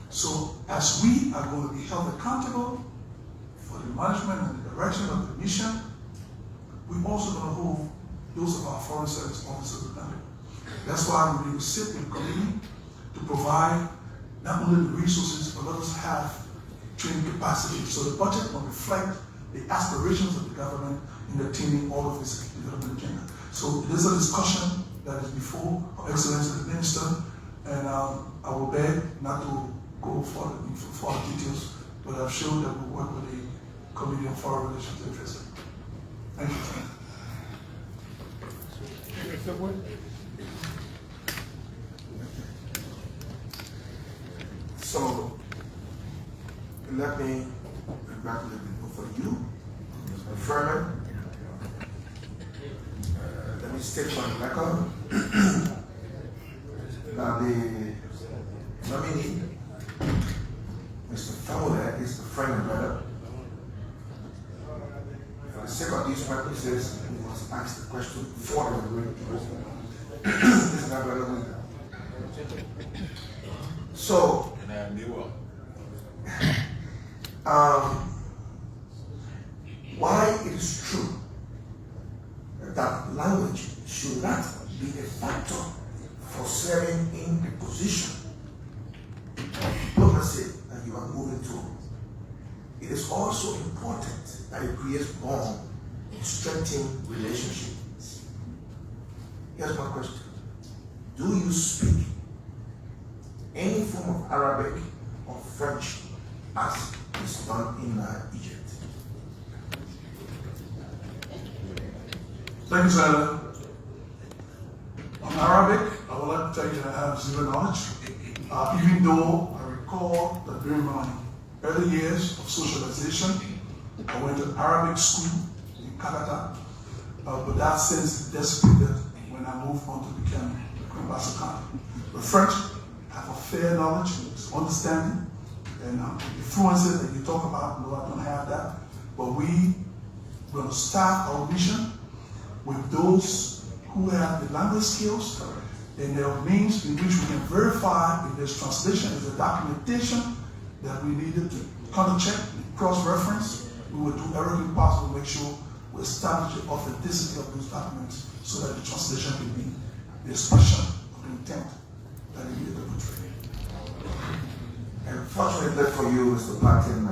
So as we are going to be held accountable for the management and the direction of the mission, we're also going to hold those of our foreign service officers accountable. That's why we will sit in committee to provide not only the resources, but let us have training capacity. So the budget will reflect the aspirations of the government in attaining all of its development agenda. So there's a discussion that is before Her Excellency the Minister, and I will beg not to go further details, but I've shown that we work with the Committee on Foreign Relations to address it. Thank you. So, let me congratulate for you, Mr. Furman. Let me state on the record. Now, the nominee, Mr. Fahnbulleh, is the friend and brother. For the sake of these purposes, we must ask the question for the great person. This is my brother William. So, why it is true that language should not be a factor for serving in the position of diplomacy that you are moving to. It is also important that it creates bond and strengthening relationships. Here's my question. Do you speak any form of Arabic or French as is done in Egypt? Thank you, Senator. On Arabic, I would like to tell you that I have zero knowledge, even though I recall that during my early years of socialization, I went to Arabic school in Calcutta, but that since dissipated when I moved on to become Ambassador. But French, I have a fair knowledge, understanding, and the fluency that you talk about, no, I don't have that. But we're going to start our mission with those who have the language skills, and there are means in which we can verify if there's translation, if there's documentation that we needed to counter-check, cross-reference. We will do everything possible to make sure we establish the authenticity of those documents so that the translation can be the expression of the intent that it needed to portray. And fortunately for you, Mr. Patten,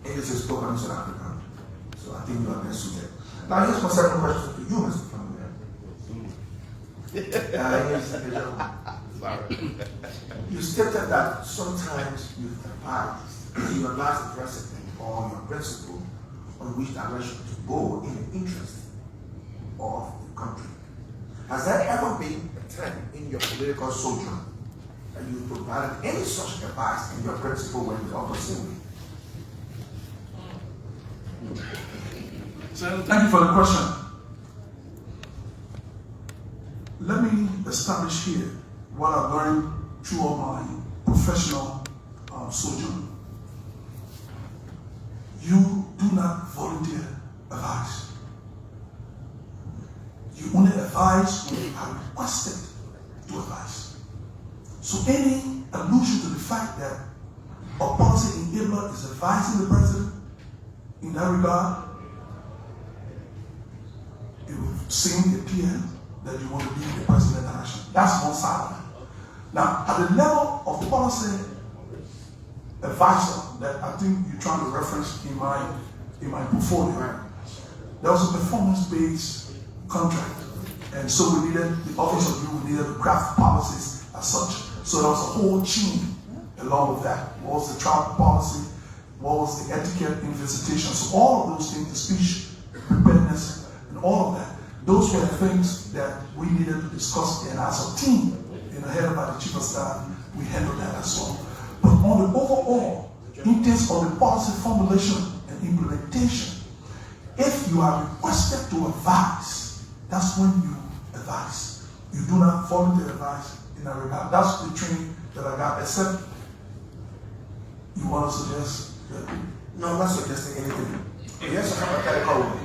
English is spoken in South Africa, so I think you are best suited. Now here's my second question to you, Mr. Fahnbulleh. You stated that sometimes you advise the president or your principal on which direction to go in the interest of the country. Has there ever been a time in your political sojourn that you provided any such advice in your principle when you were assembly? So, thank you for the question. Let me establish here what I've learned through all my professional sojourn. You do not volunteer advice. You only advise when you are requested to advise. So any allusion to the fact that a policy enabler is advising the president in that regard, it would seem to appear that you want to be the president in action. That's one side of it. Now, at the level of the policy advisor that I think you're trying to reference in my portfolio, there was a performance-based contract, and so we needed the office of you needed to craft policies as such. So there was a whole chain along with that. What was the travel policy? What was the etiquette in visitation? So all of those things, the speech preparedness, and all of that, those were things that we needed to discuss, and as a team, headed by the chief of staff, we handled that as well. But on the overall, in terms of the policy formulation and implementation, if you are requested to advise, that's when you advise. You do not volunteer advice in that regard. That's the training that I got, except you want to suggest that. No, I'm not suggesting anything. Yes, a hypothetical way.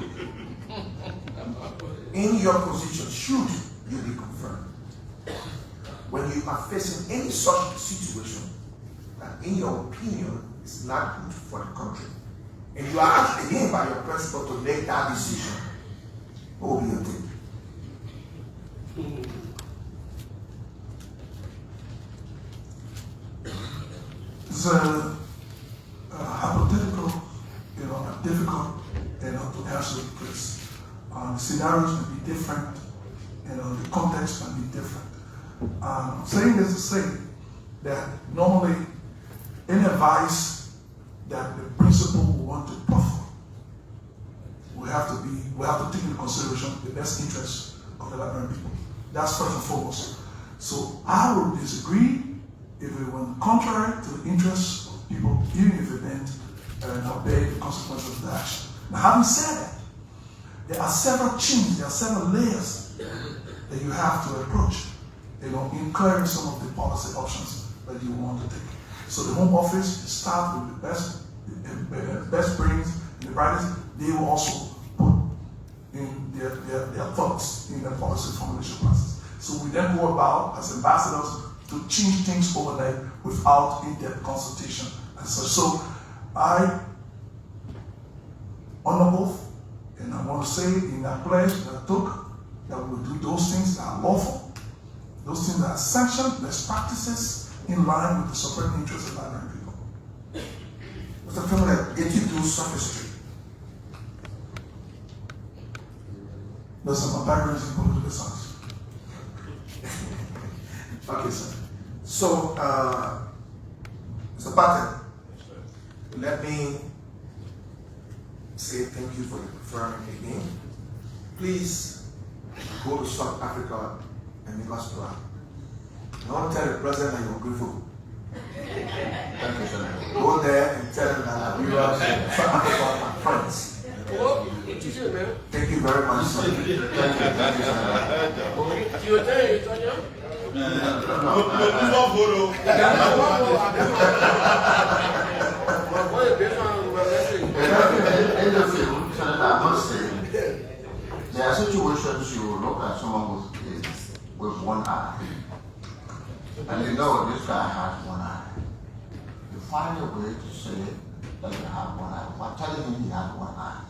In your position, should you be confirmed, when you are facing any such situation that in your opinion is not good for the country, and you are asked again by your principal to make that decision, what will be your take? It's a hypothetical, difficult, to answer because scenarios may be different, the context may be different. Saying this to say that normally any advice that the principal will want to proffer we have to take into consideration the best interests of the Liberian people. That's first and foremost. So I would disagree if it went contrary to the interests of people, even if it meant obey the consequences of the action. Now, having said that, there are several chains, there are several layers that you have to approach, in clearing some of the policy options that you want to take. So the Home Office, the staff with the best brains and the brightest, they will also put in their thoughts in the policy formulation process. So we then go about, as ambassadors, to change things overnight without in-depth consultation and such. So I honor both, and I want to say in that pledge that I took that we will do those things that are lawful, those things that are sanctioned, best practices in line with the supreme interests of Liberian people. Mr. Fahnbulleh, did you do sophistry? Listen, my background is in political science. Okay, sir. So, Mr. Patten, let me say thank you for confirming again. Please go to South Africa and make us proud. I want to tell the president that you're grateful. Thank you, Senator. Go there and tell him that we are South Africa are friends. Thank you very much, sir. Thank you, Senator. You were there, In the field, Senator, I must say, there are situations you look at someone with one eye, and you know this guy has one eye. You find a way to say that you have one eye while telling him he has one eye.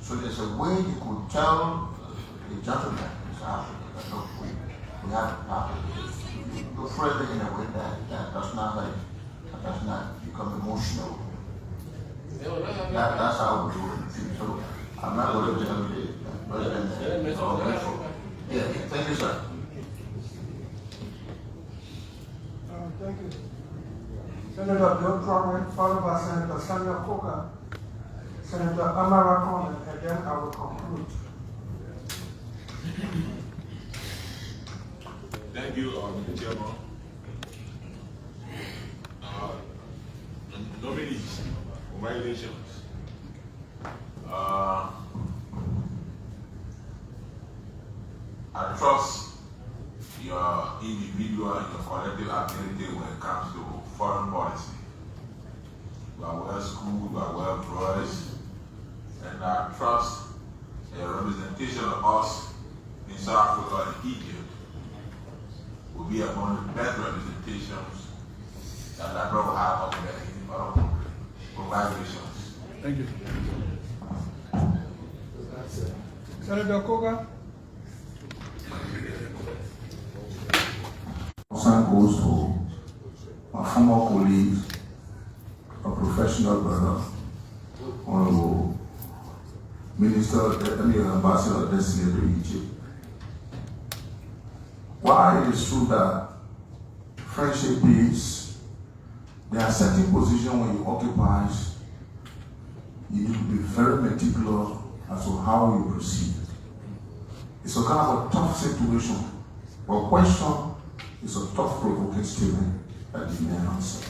So there's a way you could tell the gentleman in South Africa that look, we have a problem. You phrase it in a way that does not become emotional. That's how we do it. So I'm not going to tell the president I'm grateful. Yeah, thank you, sir. Thank you. Senator Bill Drummond, followed by Senator Samuel Coker, Senator Amara comment, and then I will conclude. Thank you, Mr. Chairman. Nominees, congratulations. I trust your individual and your collective ability when it comes to foreign policy. You are well schooled, you are well dressed, and I trust a representation of us in South Africa and Egypt will be among the best representations that I will have of the other country. Congratulations. Thank you. Senator Koga. Concern goes to my former colleague, a professional brother, Honorable Ambassador-Designate to Egypt. While it is true that friendship pays, there are certain positions when you occupy, you need to be very meticulous as to how you proceed. It's a kind of a tough situation, but question is a tough, provoking statement that you may answer.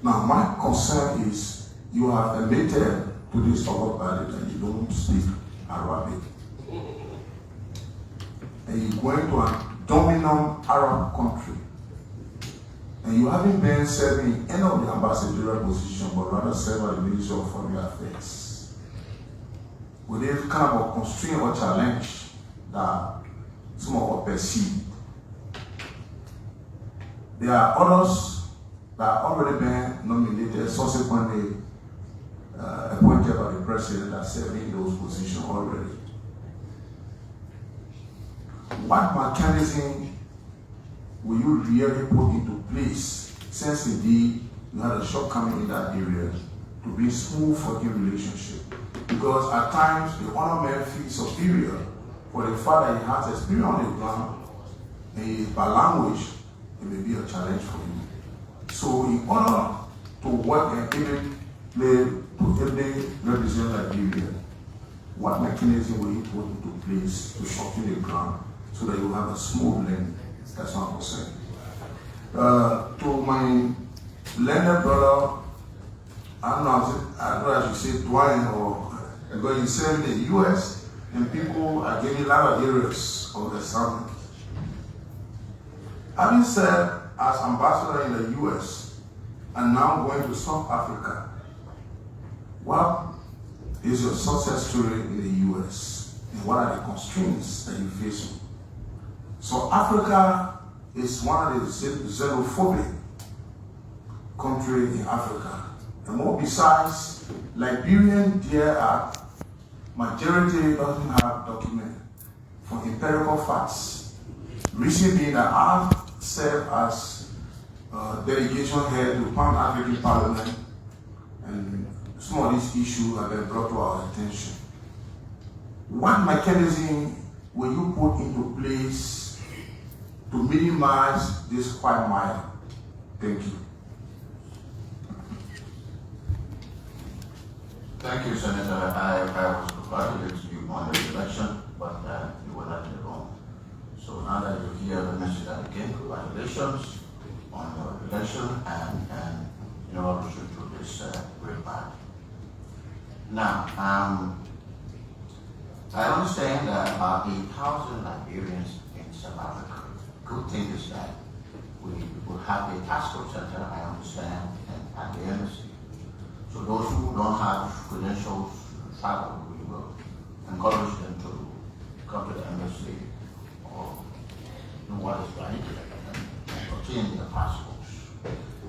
Now, my concern is you have admitted to this other body that you don't speak Arabic. And you're going to a dominant Arab country. And you haven't been serving any of the ambassadorial position, but rather serve at the Ministry of Foreign Affairs. With this kind of a constraint or challenge that some of us perceive. There are others that have already been nominated, subsequently appointed by the president that serve in those positions already. What mechanism will you really put into place, since indeed you had a shortcoming in that area, to be smooth working relationship? Because at times the honor man feels superior for the fact that he has experience on the ground, and by language, it may be a challenge for you. So in order to work and even play to every represent Liberia, what mechanism will you put into place to soften the ground so that you have a smooth lane? That's what I'm saying. To my learned brother, I don't know I should say Dwayne, or because you serve in the US and people are getting a lot of areas of the summit. Having served as ambassador in the US and now going to South Africa, what is your success story in the US and what are the constraints that you face? So Africa is one of the xenophobic countries in Africa. And more besides, Liberian, there are majority doesn't have document for empirical facts. Reason being that I've served as delegation head to Pan-African Parliament, and some of these issues have been brought to our attention. What mechanism will you put into place to minimize this quagmire? Thank you. Thank you, Senator. I was congratulating you on the election, but you were not in the wrong. So now that you hear the message again, congratulations on your election and in order to do this great party. Now, I understand that about 8,000 Liberians in South Africa. Good thing is that we will have a passport center, I understand, at the embassy. So those who don't have credentials to travel, we will encourage them to come to the embassy or know what is right and obtain their passports.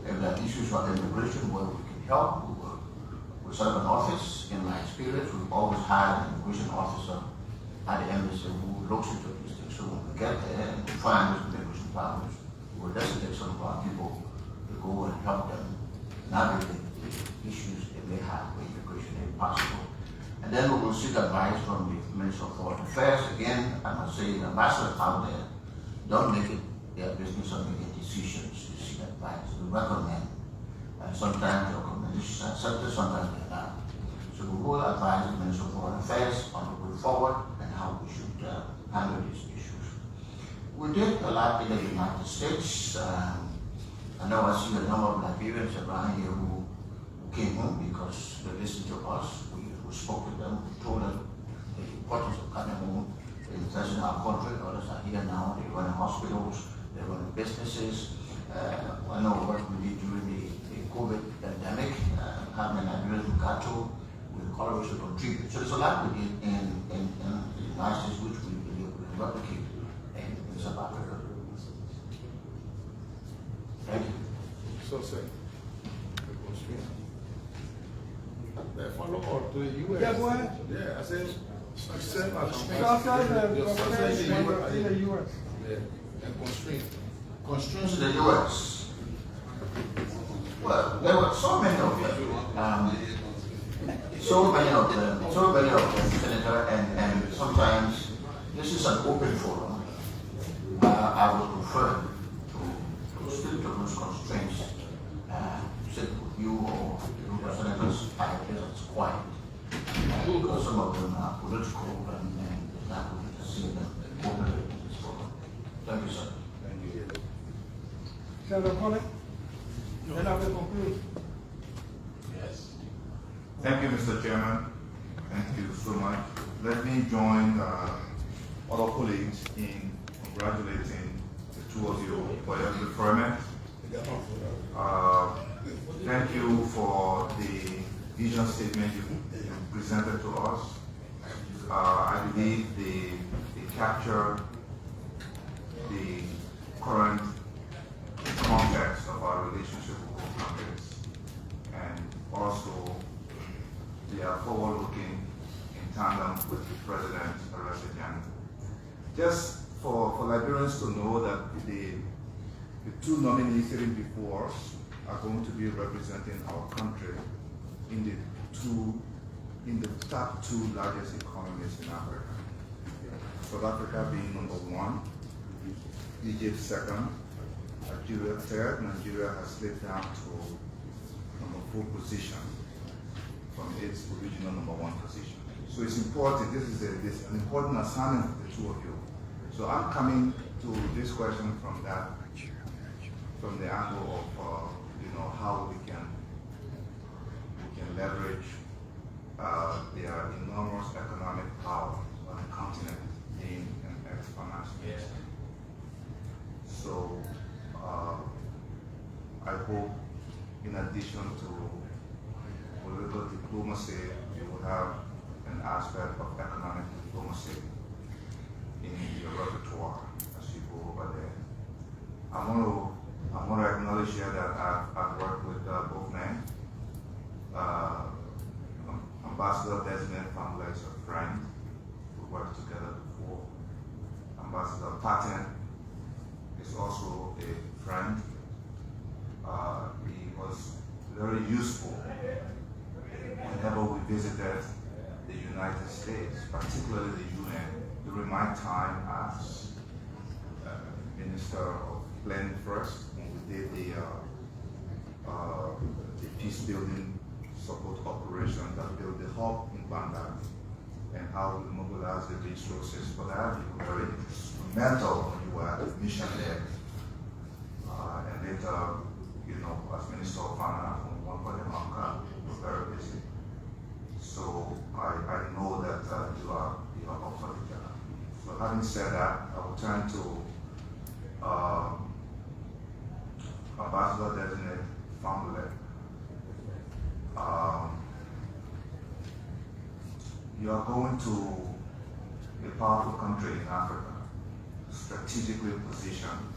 If there are issues of immigration where we can help, we will. We serve an office. In my experience, we've always had an immigration officer at the embassy who looks into these things. So when we get there and we find those immigration problems, we will designate some of our people to go and help them navigate the issues they may have with immigration if possible. And then we will seek advice from the Minister of Foreign Affairs. Again, I must say, the ambassadors out there, don't make it their business of making decisions. You seek advice. We recommend. And sometimes your recommendations are accepted, sometimes they're not. So we will advise the Minister of Foreign Affairs on the way forward and how we should handle these issues. We did a lot in the United States. I know I see a number of Liberians around here who came home because they listened to us. We spoke to them, we told them the importance of coming home, invest in our country. Others are here now, they run hospitals, they run businesses. I know what we did during the COVID pandemic, having Liberians who got to, with collaboration to contribute. So there's a lot we did in the United States which we believe we can replicate in South Africa. Thank you. So say. Follow on to the U.S. Yeah, go ahead. Yeah, I said success in the U.S. Yeah, and constraint. Constraints in the U.S. Well, there were so many of them. So many of them, Senator, and sometimes this is an open forum. I would prefer to stick to those constraints, sit with you or the senators at a place that's quiet. Because some of them are political and it's not good to see them openly in this forum. Thank you, sir. Thank you. Senator Collins? Then I will conclude. Yes. Thank you, Mr. Chairman. Thank you so much. Let me join other colleagues in congratulating the two of you for your referment. Thank you for the vision statement you presented to us. I believe they capture the current context of our relationship with both countries, and also they are forward-looking in tandem with the President's agenda. Just for Liberians to know that the two nominees sitting before us are going to be representing our country in the top two largest economies in Africa. South Africa being number one, Egypt second, Nigeria third. Nigeria has slipped down to number 4 position from its original number 1 position. So it's important, this is an important assignment for the two of you. So I'm coming to this question from the angle of how we can leverage their enormous economic power on the continent in an ex-finance minister. So I hope, in addition to political diplomacy, you will have an aspect of economic diplomacy in your repertoire as you go over there. I want to acknowledge here that I've worked with both men. Ambassador-Designate Fahnbulleh is a friend. We worked together before. Ambassador Patten is also a friend. He was very useful whenever we visited the United States, particularly the UN, during my time as Minister of Planning First, when we did the peace building support operation that built the hub in Bandar, and how we mobilized the resources for that. You were very instrumental when you were at the mission there. And later, as Minister of Finance, when we went for the Manka, you were very busy. So I know that you are up for the job. So having said that, I will turn to Ambassador-Designate Fahnbulleh. You are going to a powerful country in Africa, strategically positioned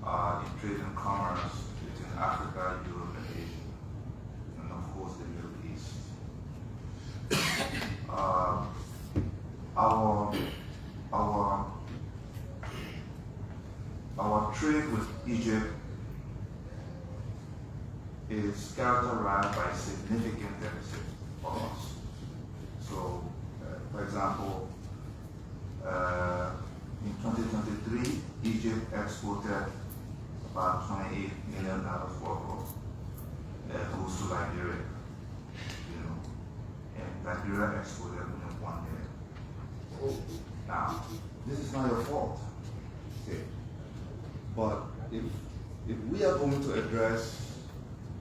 in trade and commerce between Africa, Europe, and Asia, and of course the Middle East. Our trade with Egypt is characterized by significant deficit for us. So, for example, in 2023, Egypt exported about $28 million worth of goods to Liberia. Liberia exploded within 1 minute. Now, this is not your fault. Okay. But if we are going to address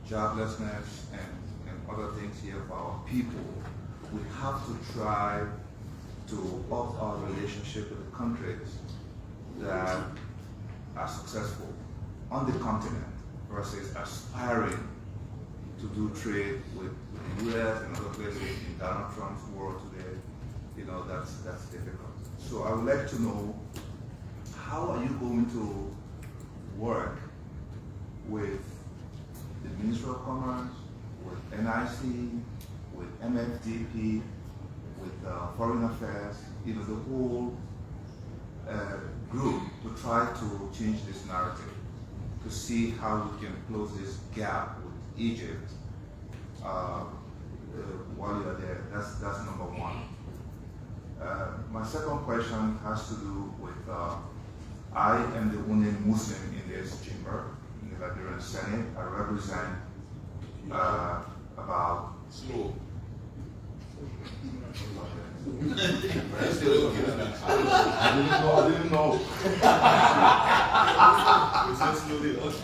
joblessness and other things here for our people, we have to try to up our relationship with the countries that are successful on the continent versus aspiring to do trade with the US and other places in Donald Trump's world today. You know, that's difficult. So I would like to know, how are you going to work with the Ministry of Commerce, with NIC, with MFDP, with Foreign Affairs, you know, the whole group to try to change this narrative, to see how we can close this gap with Egypt while you're there. That's number one. My second question has to do with, I am the only Muslim in this chamber, in the Liberian Senate. I represent about... Slow. I didn't know.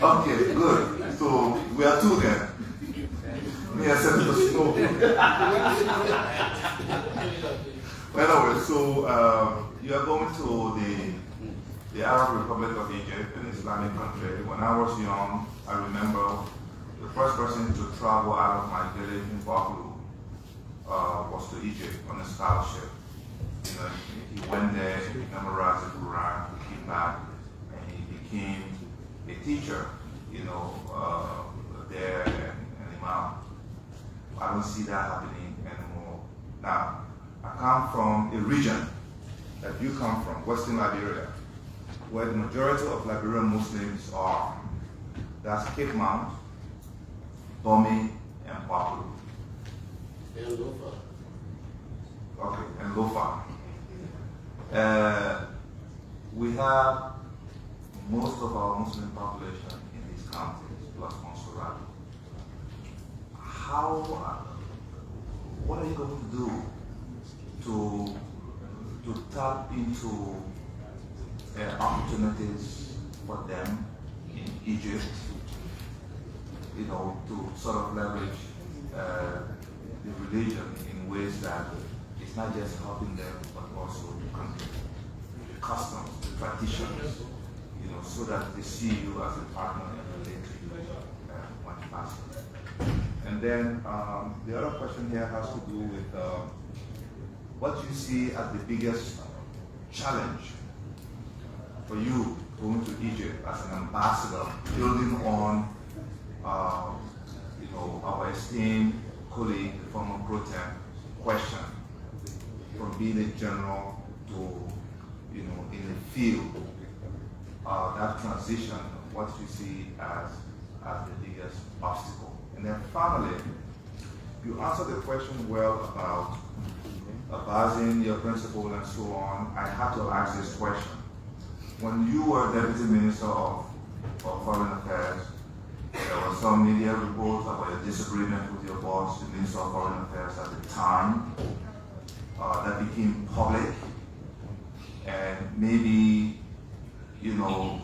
Okay, good. So we are two then. Me and Senator Snow. Anyway, so you are going to the Arab Republic of Egypt, an Islamic country. When I was young, I remember the first person to travel out of my village in Baku was to Egypt on a scholarship. You know, he went there, he memorized the Quran, he came back, and he became a teacher, you know, there and imam. I don't see that happening anymore. Now, I come from a region that you come from, Western Liberia, where the majority of Liberian Muslims are. That's Cape Mount, Bomi, and Baku. And Lofa. Okay, and Lofa. We have most of our Muslim population in these counties, plus Montserrat. What are you going to do to tap into opportunities for them in Egypt, you know, to sort of leverage the religion in ways that it's not just helping them, but also the customs, the traditions, you know, so that they see you as a partner and relate to you when possible. And then the other question here has to do with what you see as the biggest challenge for you going to Egypt as an ambassador, building on you know, our esteemed colleague, the former pro-tem, question from being a general to, you know, in the field, that transition, what you see as the biggest obstacle. And then finally, you answered the question well about advising your principal and so on. I had to ask this question. When you were Deputy Minister of Foreign Affairs, there were some media reports about your disagreement with your boss, the Minister of Foreign Affairs at the time, that became public and maybe, you know,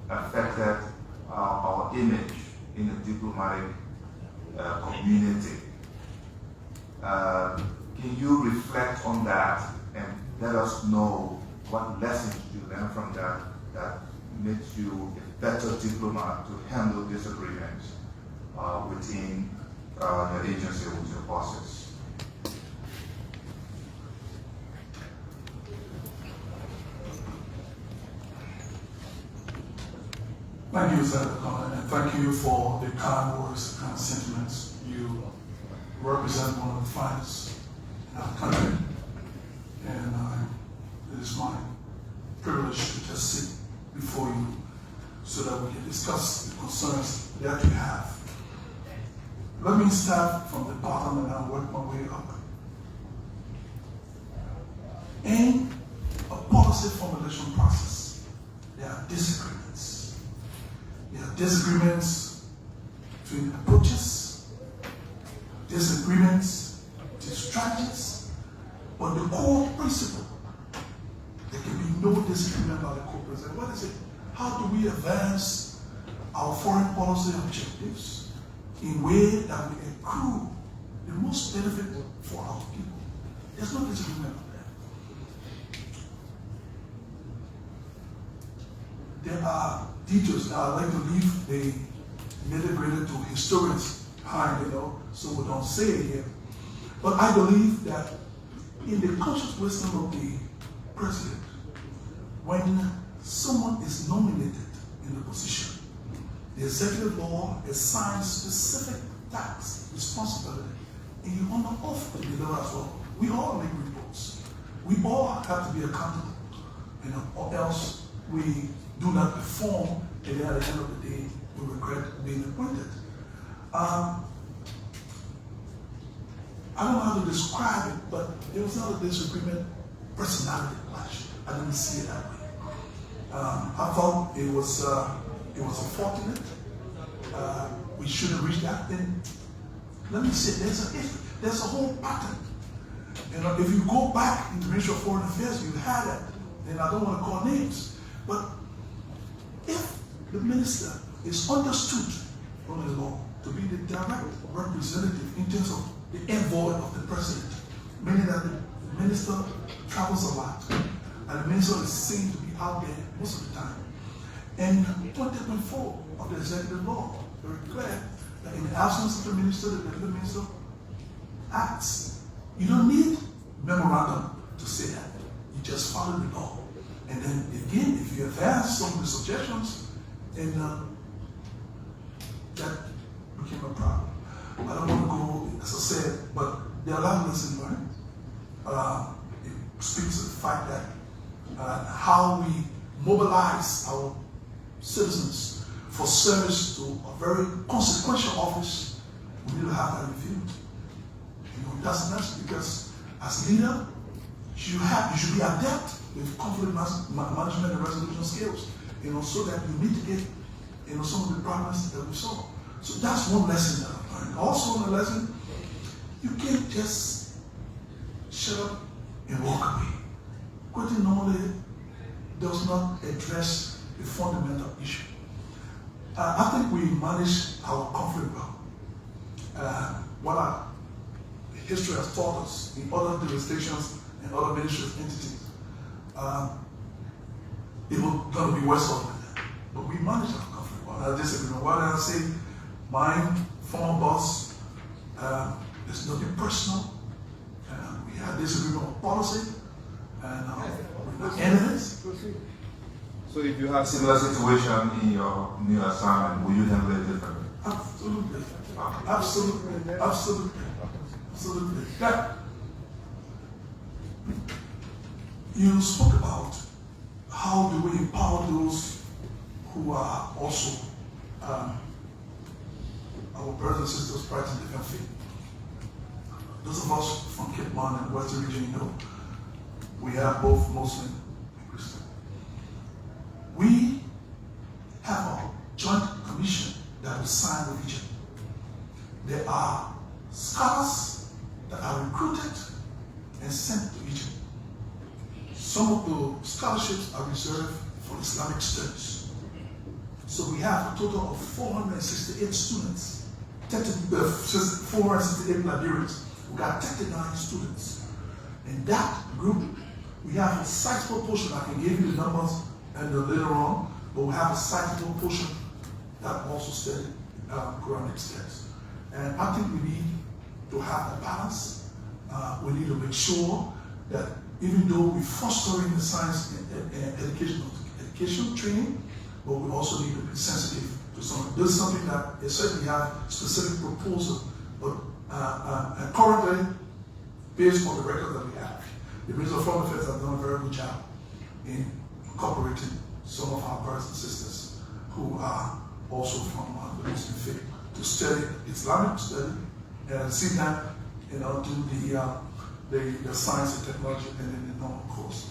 affected our image in the diplomatic community. Can you reflect on that and let us know what lessons you learned from that makes you a better diplomat to handle disagreements within your agency with your bosses? Thank you, Senator Collin, and thank you for the kind words, the kind sentiments. You represent one of the finest in our country, and it is my privilege to just sit before you so that we can discuss the concerns that you have. Let me start from the bottom and I'll work my way up. In a policy formulation process, there are disagreements. There are disagreements between approaches, disagreements between strategies, But the core principle, there can be no disagreement about the core principle. What is it? How do we advance our foreign policy objectives in a way that we accrue the most benefit for our people? There's no disagreement on that. There are details that I like to leave the nitty-gritty to historians behind, so we don't say it here. But I believe that in the conscious wisdom of the president, when someone is nominated in the position, the executive law assigns specific tax responsibility, and you honor oath to deliver as well. We all make reports. We all have to be accountable, or else we do not perform, and then at the end of the day, we regret being appointed. I don't know how to describe it, but there was not a disagreement, personality clash. I didn't see it that way. I thought it was unfortunate. We should have reached that. Then let me say, there's a whole pattern. If you go back in the Ministry of Foreign Affairs, you had it. And I don't want to call names, but if the minister is understood from the law to be the direct representative in terms of the envoy of the president, meaning that the minister travels a lot, and the minister is seen to be out there most of the time. And 20.4 of the executive law very clear that in the absence of the minister, the deputy minister acts. You don't need memorandum to say that. You just follow the law. And then again, if you advance some of the suggestions, then that became a problem. I don't want to go, as I said, but there are a lot of lessons learned. It speaks to the fact that how we mobilize our citizens for service to a very consequential office, we need to have that reviewed. That's necessary because as leader, you should be adept with conflict management and resolution skills, so that you mitigate, some of the problems that we saw. So that's one lesson that I've learned. Also, a lesson, you can't just shut up and walk away. Quitting normally does not address the fundamental issue. I think we manage our conflict well. What our history has taught us in other jurisdictions and other ministries entities, it will going to be worse off than that. But we manage our conflict well. I disagree. What I say, my former boss, there's nothing personal. We had disagreement on policy, and we're not enemies. So if you have similar situation in your new assignment, will you handle it differently? Absolutely. Absolutely. That you spoke about how do we empower those who are also our brothers and sisters practicing different faith. Those of us from Cape Mon and Western region, we have both Muslim and Christian. We have a joint commission that we sign with each other. There are scholars that are recruited and sent to Egypt. Some of the scholarships are reserved for Islamic studies. So we have a total of 468 students, 468 Liberians. We got 39 students. In that group, we have a sizable portion. I can give you the numbers and later on, but we have a sizable portion that also study Quranic texts. And I think we need to have a balance. We need to make sure that even though we're fostering the science and education training, but we also need to be sensitive to something. This is something that they certainly have specific proposal, but currently, based on the record that we have, the Ministry of Foreign Affairs has done a very good job in incorporating some of our brothers and sisters who are also from the Muslim faith to study Islamic study and at the same time, do the science and technology and then the normal course.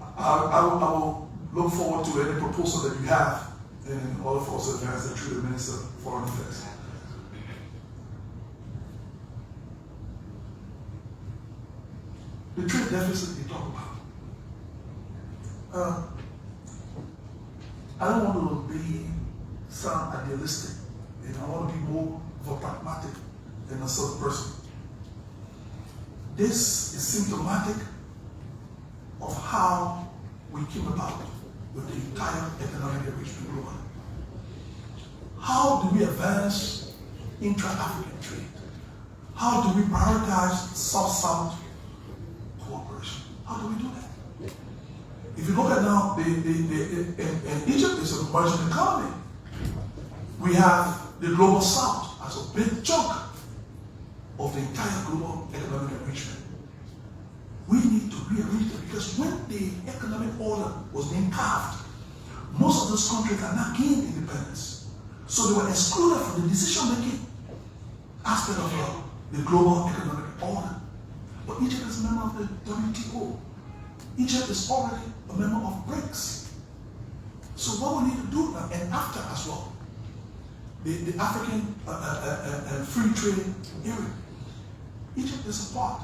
I will look forward to any proposal that you have in order for us to advance that through the Minister of Foreign Affairs. the trade deficit you talk about. I don't want to sound idealistic. I want to be more of a pragmatic than a sort of person. This is symptomatic of how we came about with the entire economic enrichment globally. How do we advance intra-African trade? How do we prioritize South-South cooperation? How do we do that? If you look at now, Egypt is an emerging economy. We have the global South as a big chunk of the entire global economic enrichment. We need to rearrange it because when the economic order was being carved, most of those countries are not gaining independence. So they were excluded from the decision-making aspect of the global economic order. But Egypt is a member of the WTO. Egypt is already a member of BRICS. So what we need to do now, and after as well, the African free trade area, Egypt is a part.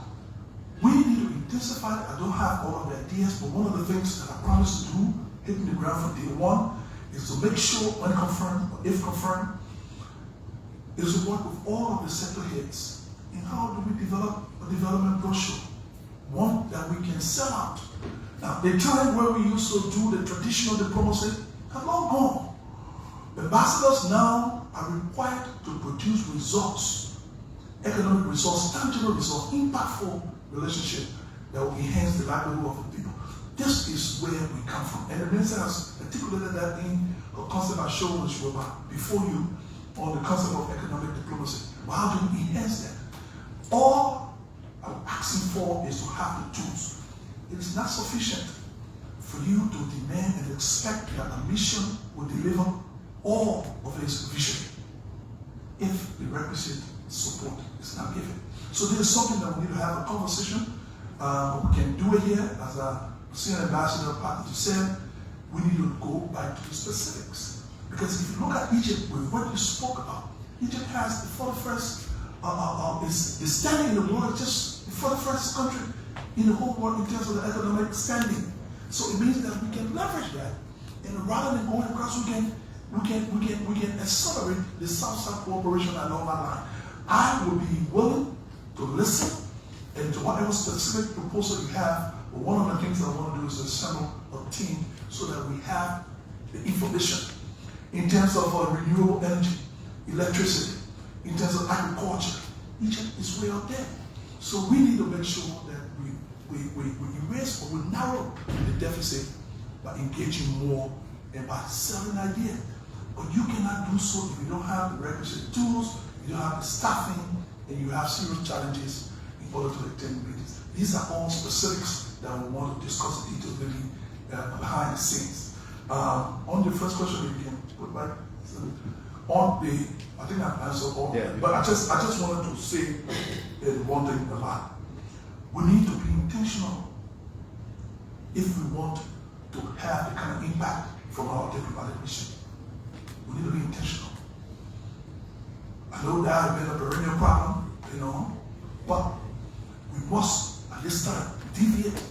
We need to intensify it. I don't have all of the ideas, but one of the things that I promised to do, hitting the ground from day one, is to make sure, when confirmed, or if confirmed, is to work with all of the sector heads in how do we develop a development brochure, one that we can sell out. Now, the time where we used to do the traditional diplomacy have long gone. Ambassadors now are required to produce results, economic results, tangible results, impactful relationship that will enhance the livelihood of the people. This is where we come from. And the minister has articulated that in a concept I showed before you on the concept of economic diplomacy. But how do we enhance that? All I'm asking for is to have the tools. It is not sufficient for you to demand and expect that a mission will deliver all of its vision if the requisite support is not given. So this is something that we need to have a conversation. We can do it here, as Senior Ambassador Patten said. We need to go back to the specifics. Because if you look at Egypt, with what you spoke about, Egypt has the 41st, is standing in the world, just the 41st country in the whole world in terms of the economic standing. So it means that we can leverage that, and rather than going across, we can accelerate the South-South cooperation along that line. I will be willing to listen and to whatever specific proposal you have. But one of the things I want to do is assemble a team so that we have the information in terms of renewable energy, electricity, in terms of agriculture. Egypt is way out there. So we need to make sure that we erase or we narrow the deficit by engaging more and by selling ideas. But you cannot do so if you don't have the requisite tools, you don't have the staffing, and you have serious challenges in order to attend meetings. These are all specifics that we want to discuss in detail maybe behind the scenes. On the first question, you can put back. On the, I think I've answered all. Yeah. But I just wanted to say one thing about it. We need to be intentional if we want to have the kind of impact from our diplomatic mission. We need to be intentional. I know that has been a perennial problem, but we must at this time deviate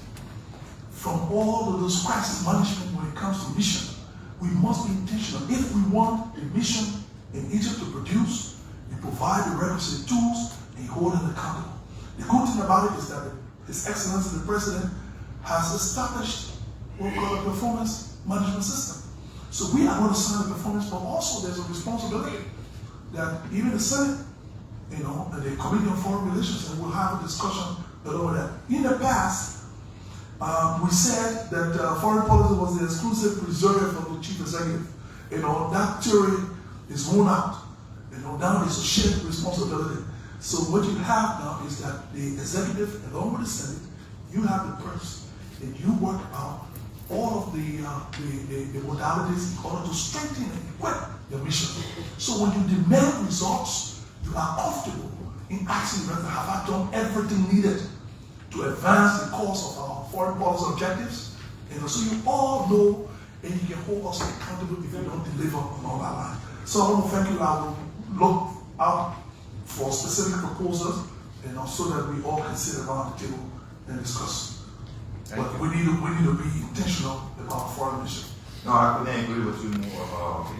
from all of those crisis management when it comes to mission. We must be intentional. If we want the mission in Egypt to produce, we provide the requisite tools and hold them accountable. The good thing about it is that His Excellency the President has established what we call a performance management system. So we are going to sign the performance, but also there's a responsibility that even the Senate, and the Committee on Foreign Relations, and we'll have a discussion over that. In the past, we said that foreign policy was the exclusive preserve of the chief executive. That theory is worn out. Now it's a shared responsibility. So what you have now is that the executive, along with the Senate, you have the purse, and you work out all of the modalities in order to strengthen and equip your mission. So when you demand results, you are comfortable in asking whether have I done everything needed to advance the cause of our foreign policy objectives. So you all know, and you can hold us accountable if you don't deliver on all our line. So I want to thank you. I will look out for specific proposals, so that we all can sit around the table and discuss. Thank But you. we need to be intentional about foreign mission. No, I couldn't agree with you more about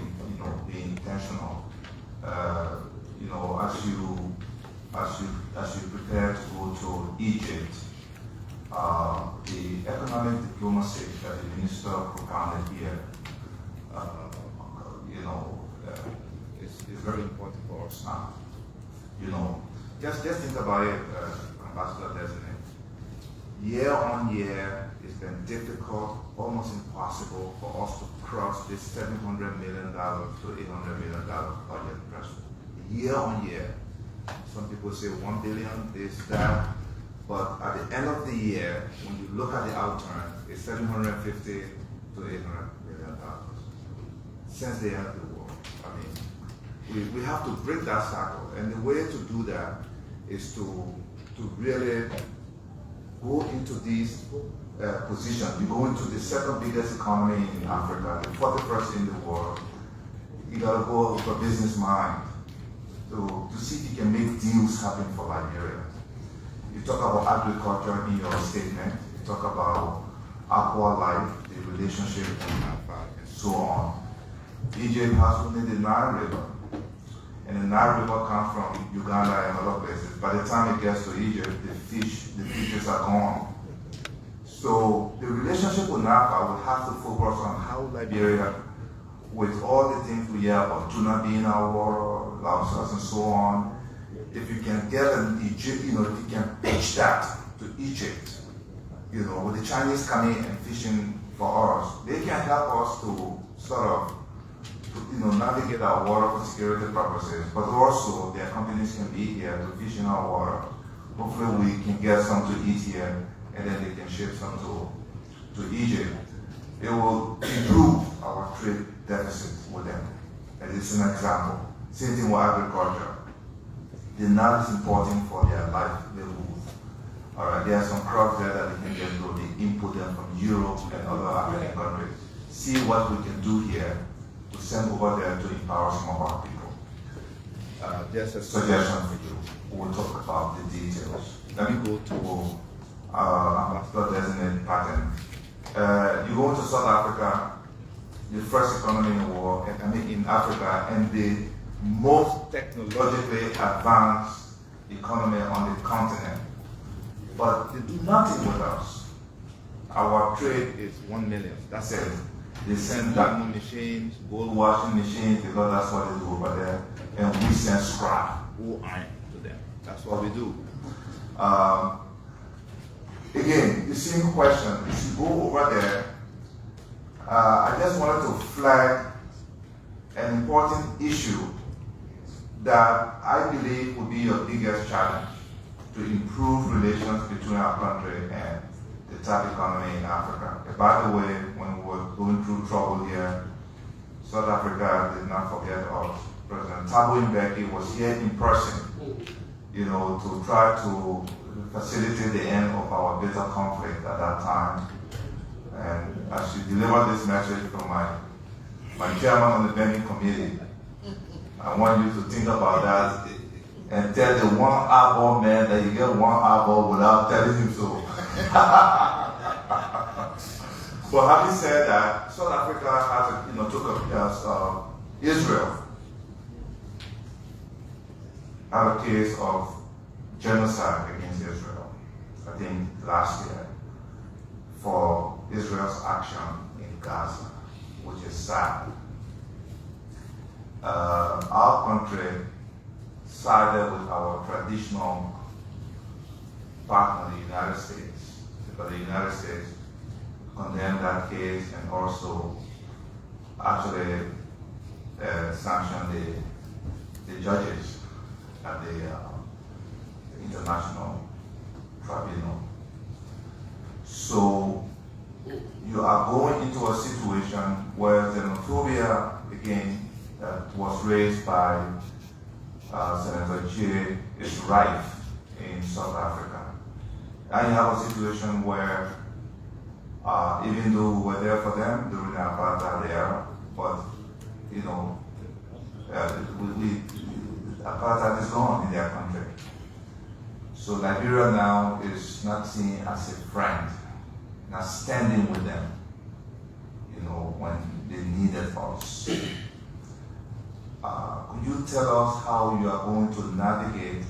being intentional. As you prepare to go to Egypt, the economic diplomacy that the minister propounded here, is very important for us now. Just think about it, Ambassador-Designate. Year on year, it's been difficult, almost impossible for us to cross this $700 million to $800 million budget threshold. Year on year. Some people say 1 billion, this, that. But at the end of the year, when you look at the outturn, it's $750 to $800 million since the end of the war. I mean, we have to break that cycle. And the way to do that is to really go into these positions. You go into the second biggest economy in Africa, the 41st in the world. You gotta go with a business mind to see if you can make deals happen for Liberia. You talk about agriculture in your statement. You talk about aqua life, the relationship, and so on. Egypt has only the Nile River. And the Nile River comes from Uganda and other places. By the time it gets to Egypt, the fishes are gone. So the relationship with NAFTA will have to focus on how Liberia, with all the things we hear about tuna being in our water, lobsters and so on, if you can get an Egypt, if you can pitch that to Egypt, with the Chinese coming and fishing for us, they can help us to sort of navigate our water for security purposes, but also their companies can be here to fish in our water. Hopefully we can get some to eat here, and then they can ship some to Egypt. It will improve our trade deficit with them. And it's an example. Same thing with agriculture. The Nile is important for their livelihood. All right, there are some crops there that they can get to. They import them from Europe and other African countries. See what we can do here to send over there to empower some of our people. There's a suggestion for you. We'll talk about the details. Let me go to Ambassador-Designate Patten. You go to South Africa, the first economy in the world, in Africa, and the most technologically advanced economy on the continent. But they do nothing with us. Our trade is 1 million. That's it. They send diamond machines, gold washing machines, because that's what they do over there. And we send scrap or iron to them. That's what we do. Again, the same question. If you go over there, I just wanted to flag an important issue that I believe will be your biggest challenge to improve relations between our country and the top economy in Africa. And by the way, when we were going through trouble here, South Africa did not forget us. President Thabo Mbeki was here in person, to try to facilitate the end of our bitter conflict at that time. And as you deliver this message from my chairman on the Benin Committee, I want you to think about that and tell the one eyeball man that you get one eyeball without telling him so. But having said that, South Africa has, took up Israel had a case of genocide against Israel, I think last year, for Israel's action in Gaza, which is sad. Our country sided with our traditional partner, the United States, because the United States condemned that case and also actually sanctioned the judges at the international tribunal. So you are going into a situation where xenophobia, again, that was raised by Senator Jay, is rife in South Africa. And you have a situation where, even though we were there for them during the apartheid era, but apartheid is gone in their country. So Liberia now is not seen as a friend, not standing with them, when they needed us. Could you tell us how you are going to navigate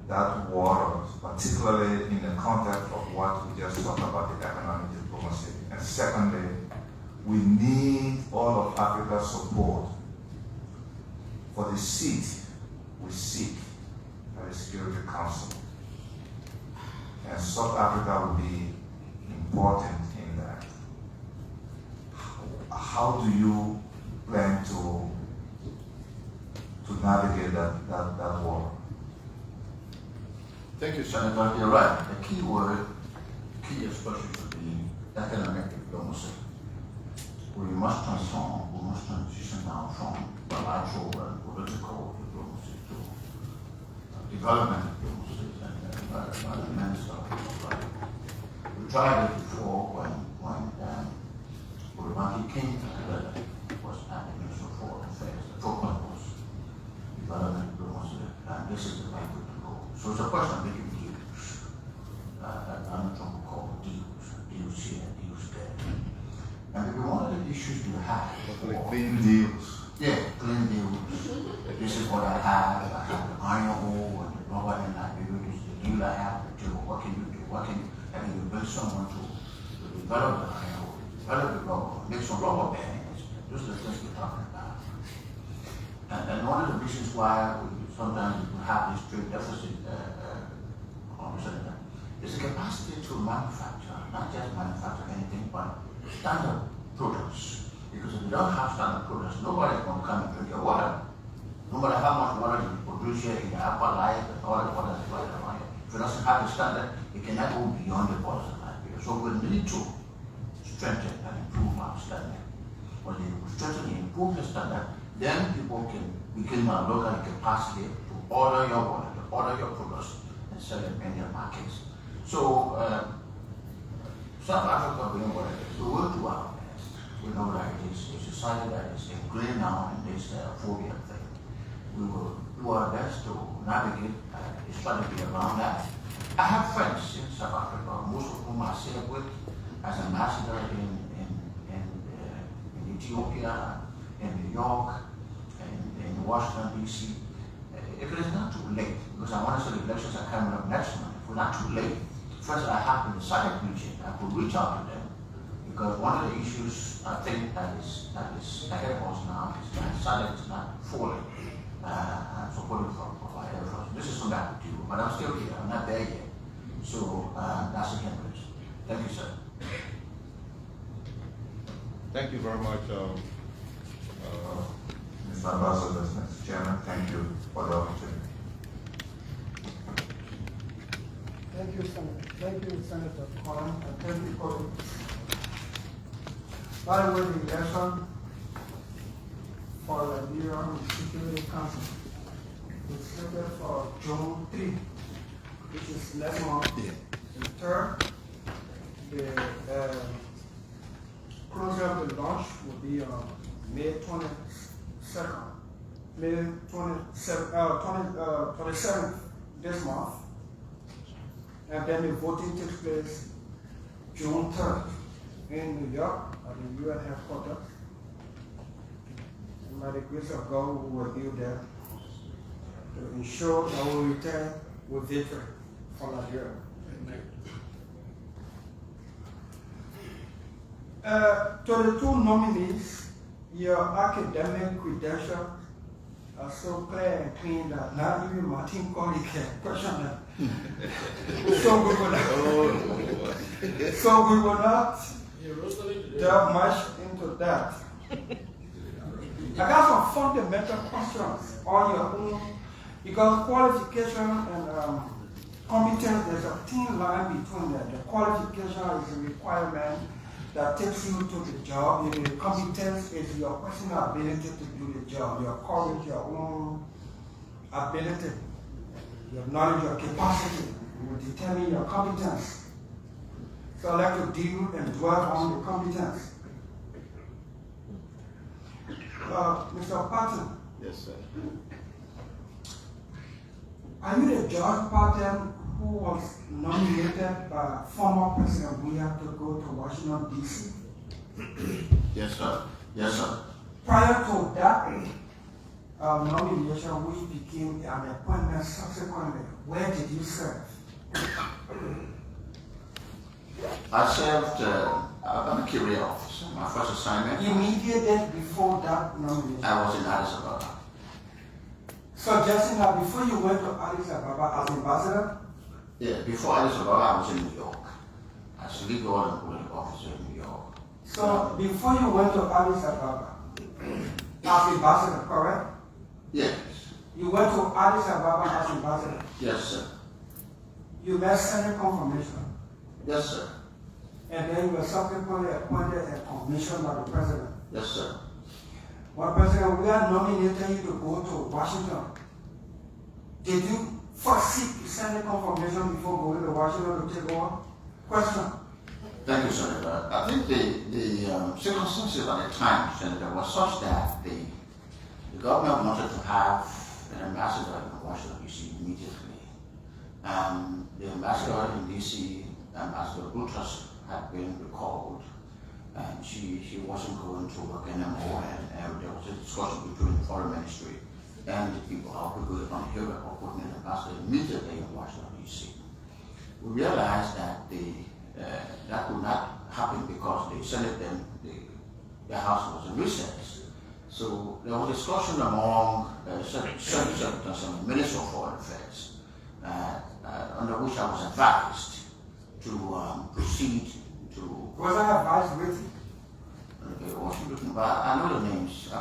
that water, particularly in the context of what we just talked about, the economic diplomacy? And secondly, we need all of Africa's support for the seat we seek at the Security Council. And South Africa will be important in that. How do you plan to navigate that war? Thank you, Senator. You're right. The key word, key expression should be economic diplomacy. We must transform, we must transition now from bilateral and political diplomacy to development diplomacy and environmental diplomacy. We tried it before when Burmaki came together, was at the Ministry of Foreign Affairs. The focus was development diplomacy, and this is the right way to go. So it's a question of making deals. I'm not trying to call deals here, deals there. And maybe one of the issues you have, clean deals. Yeah, clean deals. This is what I have the iron ore and the rubber and Liberia. This is the deal I have with you. What can you do? And you bring someone to develop the iron ore, develop the rubber, make some rubber bands. Those are the things we're talking about. And one of the reasons why sometimes we have this trade deficit is the capacity to manufacture, not just manufacture anything, but standard products. Because if you don't have standard products, nobody's going to come and drink your water. No matter how much water you produce here in the upper life and all the water that's right around here, if it doesn't have a standard, it cannot go beyond the borders of Liberia. So we need to strengthen and improve our standard. When you strengthen and improve the standard, then people can begin to look at the capacity to order your water, to order your products, and sell it in their markets. So, South Africa being what it is, we will do our best. We know that it is a society that is ingrained now in this phobia thing. We will do our best to navigate a strategy around that. I have friends in South Africa, most of whom I served with as ambassador in Ethiopia, in New York, in Washington, D.C. If it is not too late, because I want to say the elections are coming up next month, if we're not too late, first I have in the SADC region, I could reach out to them, because one of the issues I think that is ahead of us now is that SADC is not fully supported from our efforts. This is something I could do, but I'm still here, I'm not there yet. So that's a hindrance. Thank you, sir. Thank you very much, Mr. Ambassador, Mr. Chairman. Thank you for the opportunity. Thank you, Senator. Thank you, Senator Kwan, and thank you for it. By the way, the election for Liberia Security Council is scheduled for June 3, which is next month. And third, the closure of the launch will be on May 22nd, May 27th this month. And then the voting takes place June 3rd in New York at the UN headquarters. And by the grace of God, we will be there to ensure that we will return with victory for Liberia. To the two nominees, your academic credentials are so clear and clean that not even Martin Colley can question them. So we will not delve much into that. I got some fundamental questions on your own, because qualification and competence, there's a thin line between them. The qualification is a requirement that takes you to the job, and the competence is your personal ability to do the job, your courage, your own ability, your knowledge, your capacity will determine your competence. So I'd like to deal and dwell on the competence. Mr. Patten. Yes, sir. Are you the George Patten who was nominated by former President William to go to Washington, D.C.? Yes, sir. Yes, sir. Prior to that nomination, we became an appointment subsequently. Where did you serve? I served, I'm a career officer. My first assignment. Immediately before that nomination? I was in Addis Ababa. Suggesting that before you went to Addis Ababa as ambassador? Yeah, before Addis Ababa, I was in New York. As legal and political officer in New York. So before you went to Addis Ababa as ambassador, correct? Yes. You went to Addis Ababa as ambassador? Yes, sir. You met Senate confirmation? Yes, sir. And then you were subsequently appointed a commission by the president? Yes, sir. Well, President, we are nominating you to go to Washington. Did you first seek Senate confirmation before going to Washington to take over? Question. Thank you, Senator. I think the circumstances at the time, Senator, was such that the government wanted to have an ambassador in Washington, D.C. immediately. The ambassador in D.C., Ambassador Brutus, had been recalled, and she wasn't going to work anymore, and there was a discussion between the foreign ministry and the people of on here of putting an ambassador immediately in Washington, D.C. We realized that that could not happen because the Senate then, the House was in recess. So there was discussion among senators and Minister of Foreign Affairs, under which I was advised to proceed to... Was that advised with? Okay, what's written, but I know the names. I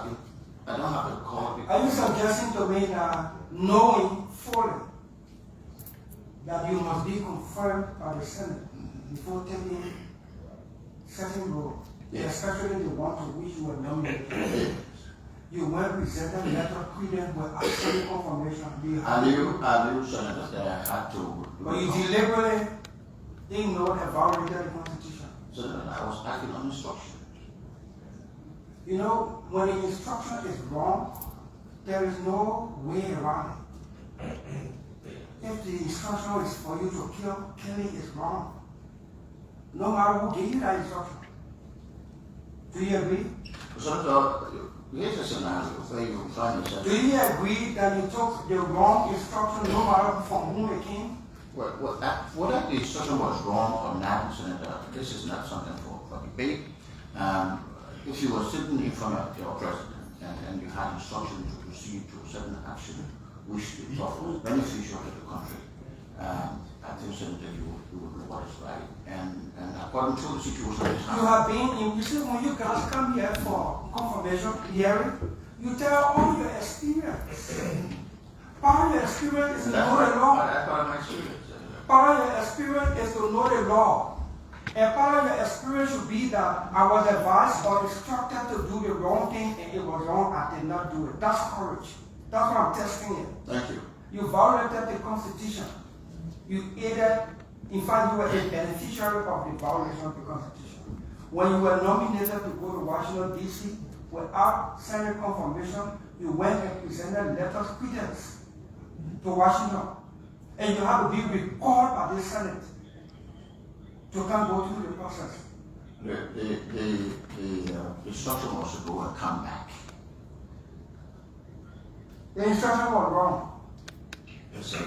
don't have to call it. Are you suggesting to me that knowing fully that you must be confirmed by the Senate before taking certain role, especially the one to which you were nominated, you went presented letter of credence with absolute confirmation? I knew, Senator, that I had to... But you deliberately ignored and violated the Constitution. Senator, I was acting on instruction. You know, when the instruction is wrong, there is no way around it. If the instruction is for you to kill, killing is wrong. No matter who gave you that instruction. Do you agree? Senator, here's a scenario where you find yourself. Do you agree that you took the wrong instruction no matter from whom it came? Whether the instruction was wrong or not, Senator, this is not something for debate. If you were sitting in front of your president and you had instruction to proceed to a certain action which you thought was beneficial to the country, I think, Senator, you would know what is right. And according to the situation at the time... You have been in, you see, when you guys come here for confirmation hearing, you tell all your experience. Part of your experience is to know the law. That's part of my experience. Part of your experience is to know the law. And part of your experience should be that I was advised or instructed to do the wrong thing and it was wrong, I did not do it. That's courage. That's why I'm testing it. Thank you. You violated the Constitution. You aided, in fact, you were a beneficiary of the violation of the Constitution. When you were nominated to go to Washington, D.C., without Senate confirmation, you went and presented letters of credence to Washington. And you have to be recalled by the Senate to come go through the process. The instruction was to go and come back. The instruction was wrong. Yes, sir.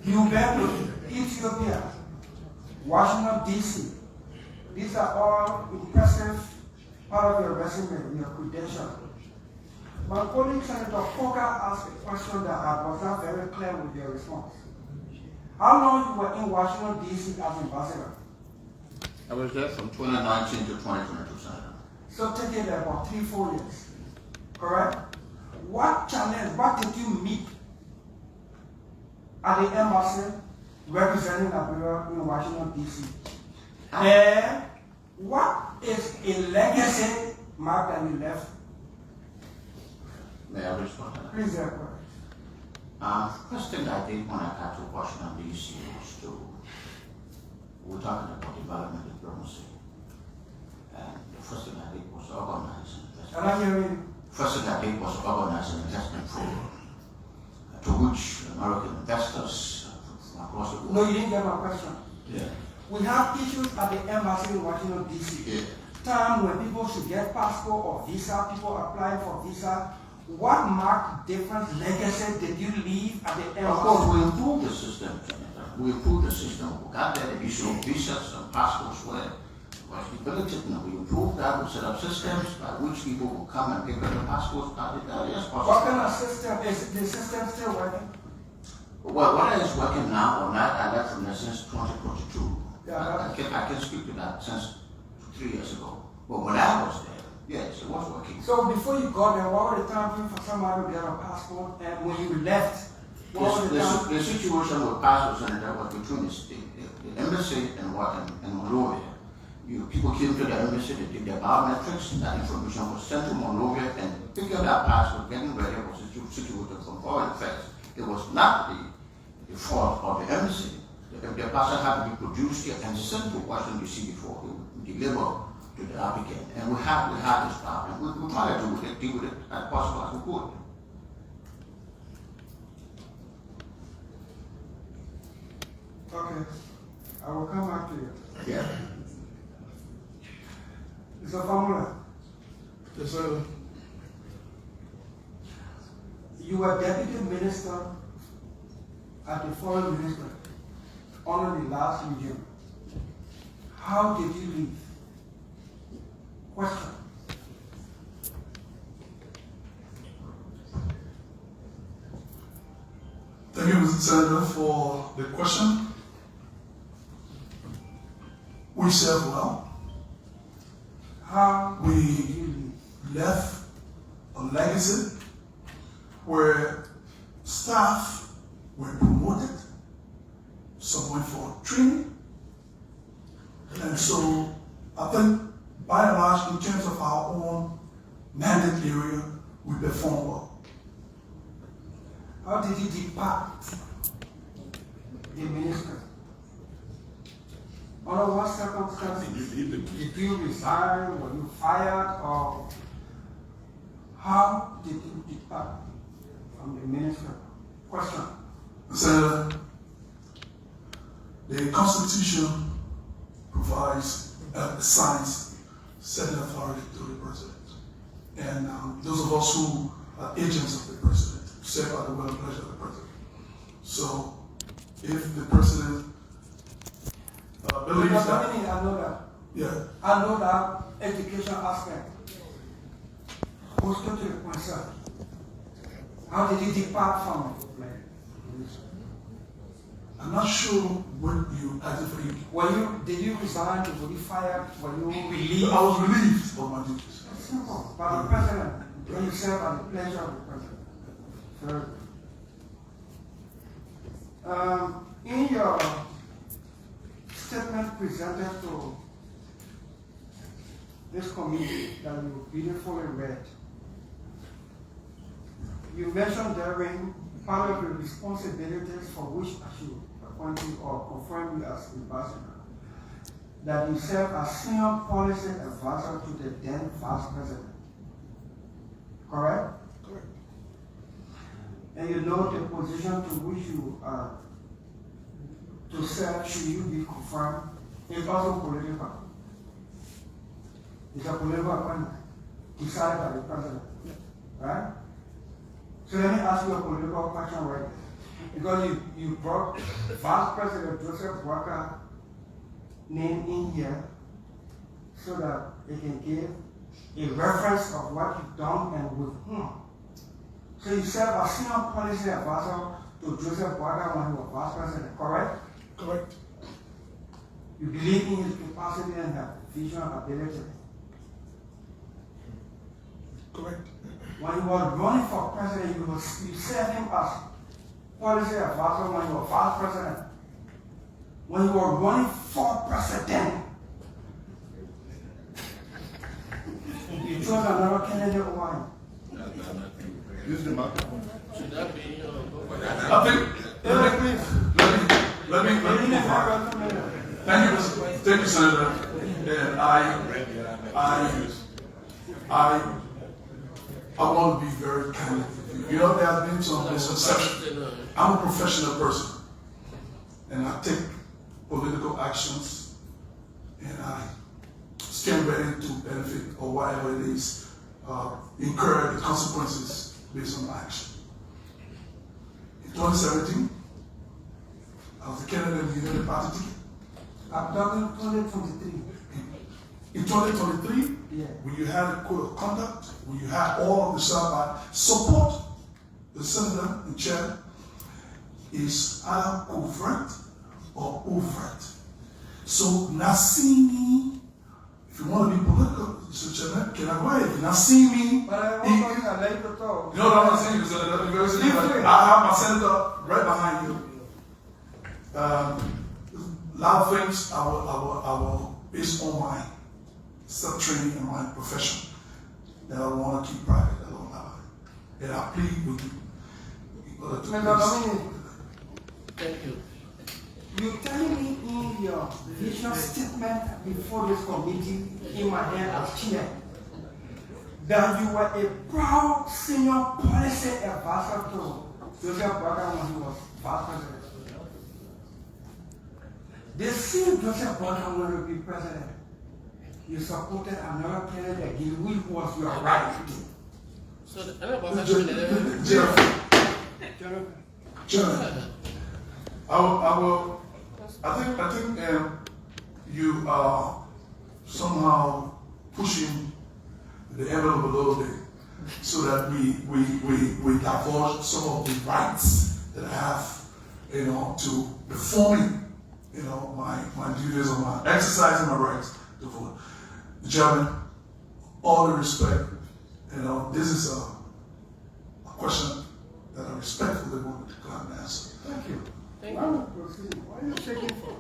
You went to Ethiopia, Washington, D.C. These are all impressive part of your resume, your credentials. My colleague Senator Coker asked a question that I was not very clear with your response. How long you were in Washington, D.C. as ambassador? I was there from 2019 to 2022, Senator. So take it about 3-4 years, correct? What challenge, what did you meet at the embassy representing Liberia in Washington, D.C.? And what is a legacy mark that you left? May I respond to that? Please, first thing I did when I got to Washington, D.C. was we're talking about development diplomacy. And the first thing I did was organize. And I'm hearing. first thing I did was organize an investment forum to which American investors from across the world. No, you didn't get my question. Yeah. We have issues at the embassy in Washington, D.C. Yeah. Time when people should get passport or visa, people applying for visa. What marked different legacy did you leave at the embassy? Of course, we improved the system, Senator. We improved the system. We got there, the issue of visas and passports was debilitated. We improved that. We set up systems by which people will come and pick up the passports as early as possible. What kind of system? Is the system still working? Well, what is working now or not, I left from there since 2022. Yeah, I can speak to that since 3 years ago. But when I was there, yes, it was working. So before you got there, what was the time frame for somebody to get a passport? And when you left, what was the time? The situation with passports and that was between the embassy and Monrovia. People came to the embassy, they did their biometrics, that information was sent to Monrovia, and picking up that passport, getting ready was situated from foreign affairs. It was not the fault of the embassy. The passport had to be produced here and sent to Washington, D.C. before it would deliver to the applicant. And we had this problem. We tried to deal with it as possible as we could. Okay, I will come back to you. Yeah. Mr. Fahnbulleh, Yes, sir. you were deputy minister at the foreign minister under the last regime. How did you leave? Question. Thank you, Mr. Senator, for the question. We served well. How We did you leave? left a legacy where staff were promoted, some went for training, and so I think by and large, in terms of our own mandate area, we performed well. How did you depart the minister? Under what circumstances? Did you resign? Were you fired? Or how did you depart from the minister? Question. Senator, the Constitution provides, assigns certain authority to the president. And those of us who are agents of the president serve at the will and pleasure of the president. So, if the president believes that, I know that. yeah, I know that education aspect. Go straight to the point, sir. How did you depart from it? I'm not sure what you actually. Did you resign? Were you fired? Were you relieved? I was relieved from my duties. It's simple. By the president, when you serve at the pleasure of the president. Third. In your statement presented to this committee that you beautifully read, you mentioned therein part of the responsibilities for which I should appoint you or confirm you as ambassador, that you serve as senior policy advisor to the then vice president. Correct? Correct. And you know the position to which you are to serve, should you be confirmed, is also political. It's a political appointment decided by the president. Right? So let me ask you a political question right now. Because you brought Vice President Joseph Walker's name in here so that it can give a reference of what you've done and with whom. So you serve as senior policy advisor to Joseph Walker when he was Vice President, correct? Correct. You believe in his capacity and have vision and ability. Correct. When he was running for president, you served him as policy advisor when he was vice president. When he was running for president, you chose another candidate over him. Use the microphone. Should that be I think, let me thank you, Senator. And I want to be very candid with you. You know, there has been some misconception. I'm a professional person, and I take political actions, and I stand ready to benefit or whatever it is, incur the consequences based on my action. In 2017, I was the candidate of the United Party ticket. I've done it 2023. In 2023, Yeah. when you had a code of conduct, when you had all of the stuff, I support the senator in chair is either covert or overt. So not seeing me, if you want to be political, Mr. Chairman, can I go ahead? If you're not seeing me, But I want to let you talk. you know what I'm saying? I have my senator right behind you. A lot of things I will based on my self-training and my profession that I want to keep private along that line. And I plead with you. Thank you. You telling me in your vision statement before this committee in my hand as chair that you were a proud senior policy advisor to Joseph Boakai when he was vice president. The same Joseph Boakai wanted to be president. You supported another candidate, which was your right. So, Gentlemen, I think you are somehow pushing the envelope a little bit so that we divulge some of the rights that I have, to performing, my duties or my exercising my rights to vote. Gentlemen, all the respect, this is a question that I respectfully want to come and answer. Thank you. Thank Why you. are you shaking for?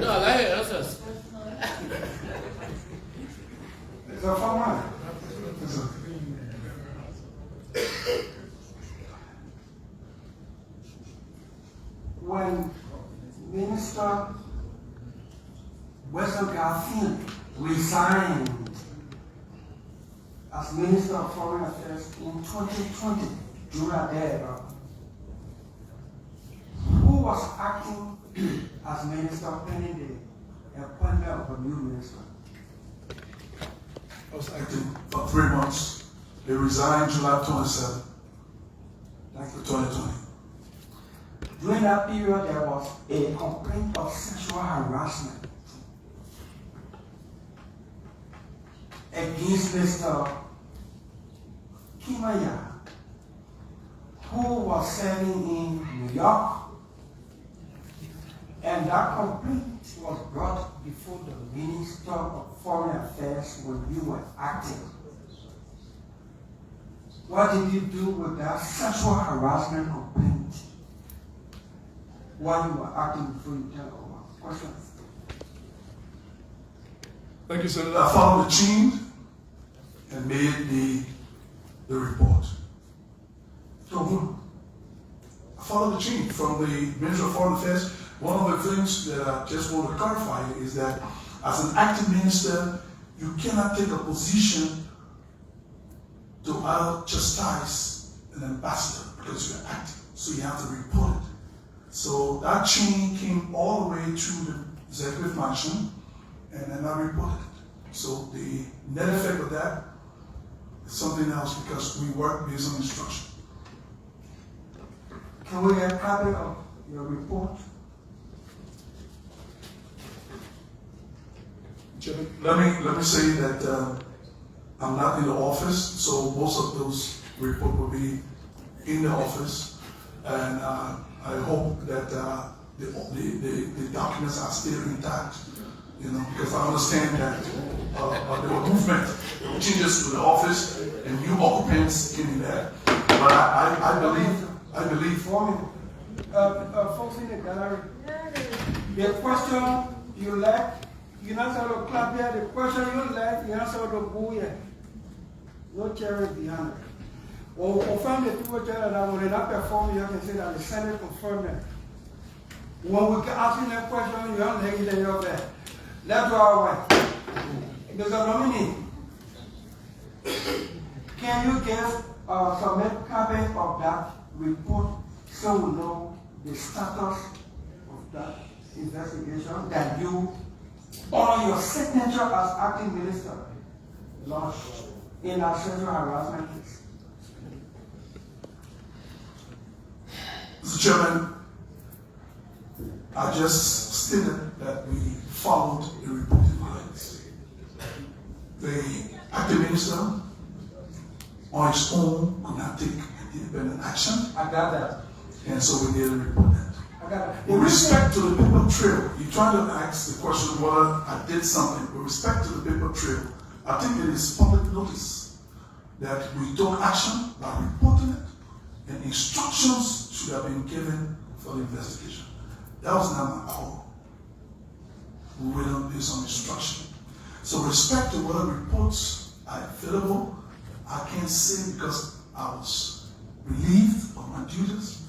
No, I like your answers. It's a fun one. When Minister Weston Garfield resigned as Minister of Foreign Affairs in 2020, during that era, who was acting as minister pending the appointment of a new minister? I was acting for 3 months. They resigned July 27, 2020. During that period, there was a complaint of sexual harassment against Mr. Kimaya, who was serving in New York, and that complaint was brought before the Minister of Foreign Affairs when you were acting. What did you do with that sexual harassment complaint while you were acting before you tell over? Question. Thank you, Senator. I followed the chain and made the report. To whom? I followed the chain from the Minister of Foreign Affairs. One of the things that I just want to clarify is that as an acting minister, you cannot take a position to chastise an ambassador because you're acting. So you have to report it. So that chain came all the way to the executive mansion, and then I reported it. So the net effect of that is something else because we work based on instruction. Can we get a copy of your report? Let me say that I'm not in the office, so most of those reports will be in the office, and I hope that the documents are still intact, because I understand that there were movement, there were changes to the office, and new occupants came in there. But I believe. Folks in the gallery, the question you left, you answer the clap here, the question you left, you answer the boo here. No cherry behind it. Or from the people that when they not perform, you can say that the Senate confirmed it. When we ask you that question, you don't take it in your bed. Let's go our way. There's a nominee. Can you give some copy of that report so we know the status of that investigation that you, on your signature as acting minister, launched in our sexual harassment case? Mr. Chairman, I just stated that we followed the reporting lines. The acting minister, on his own, could not take independent action. I got that. And so we did report that. I got that. With respect to the paper trail, you're trying to ask the question whether I did something. With respect to the paper trail, I think it is public notice that we took action by reporting it, and instructions should have been given for the investigation. That was not my call. We went on based on instruction. So with respect to whether reports are available, I can't say because I was relieved of my duties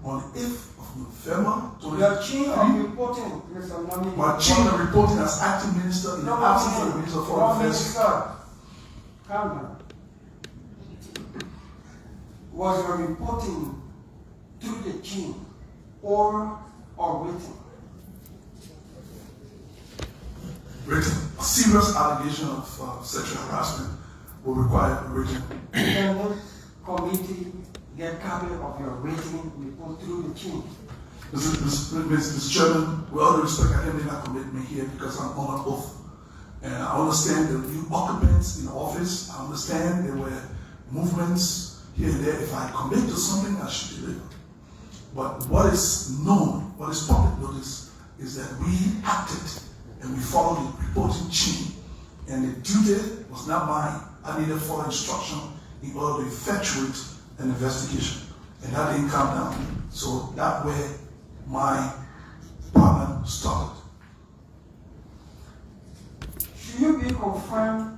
on the 8th of November. Your chain of reporting, Mr. Nominee. My chain of reporting as acting minister in the absence of the Minister of Foreign Affairs. Calm down. Was your reporting through the chain or written? Written. A serious allegation of sexual harassment will require written. Can this committee get copy of your written report through the chain? Mr. Chairman, with all due respect, I can't make that commitment here because I'm on an oath. And I understand the new occupants in office. I understand there were movements here and there. If I commit to something, I should deliver. But what is known, what is public notice, is that we acted and we followed the reporting chain. And the duty was not mine. I needed further instruction in order to effectuate an investigation. And that didn't come down. So that way, my department started. Should you be confirmed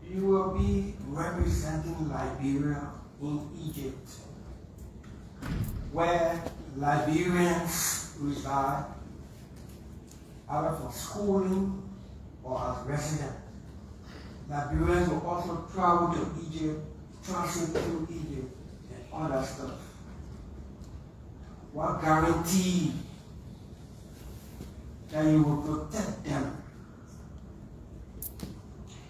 you will be representing Liberia in Egypt, where Liberians reside, either for schooling or as residents? Liberians will also travel to Egypt, transit through Egypt, and all that stuff. What guarantee that you will protect them?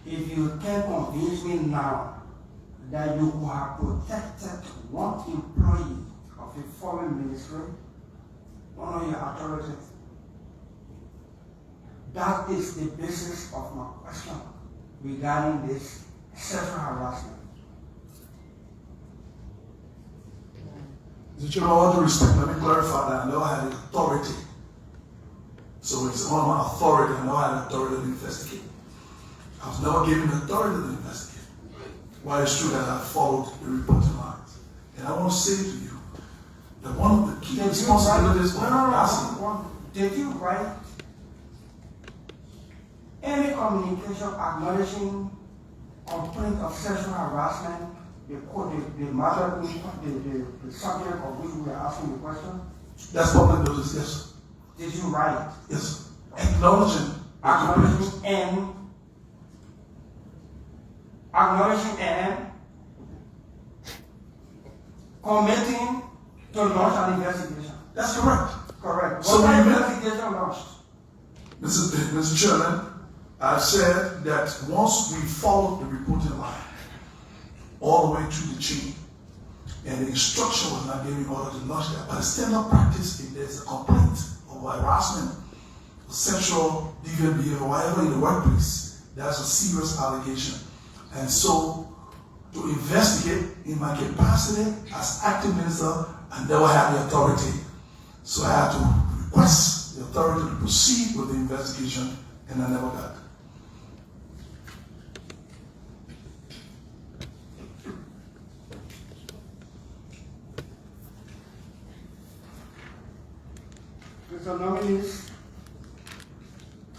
If you can convince me now that you could have protected one employee of a foreign ministry, one of your authorities, that is the basis of my question regarding this sexual harassment. Mr. Chairman, with all due respect, let me clarify that I know I had authority. So it's on my authority, I know I had authority to investigate. I was never given authority to investigate. While it's true that I followed the reporting lines. And I want to say to you that one of the key responsibilities of ambassador. Did you write any communication acknowledging complaint of sexual harassment, the matter, the subject of which we are asking the question? That's public notice, yes. Did you write? Yes. Acknowledging and committing to launch an investigation. That's correct. Correct. So what investigation launched? Mr. Chairman, I said that once we followed the reporting line all the way through the chain, and the instruction was not given in order to launch that, but it's standard practice if there's a complaint of harassment, sexual deviant behavior, whatever in the workplace, that's a serious allegation. And so, to investigate in my capacity as acting minister, I never had the authority. So I had to request the authority to proceed with the investigation, and I never got it. Mr. Nominees,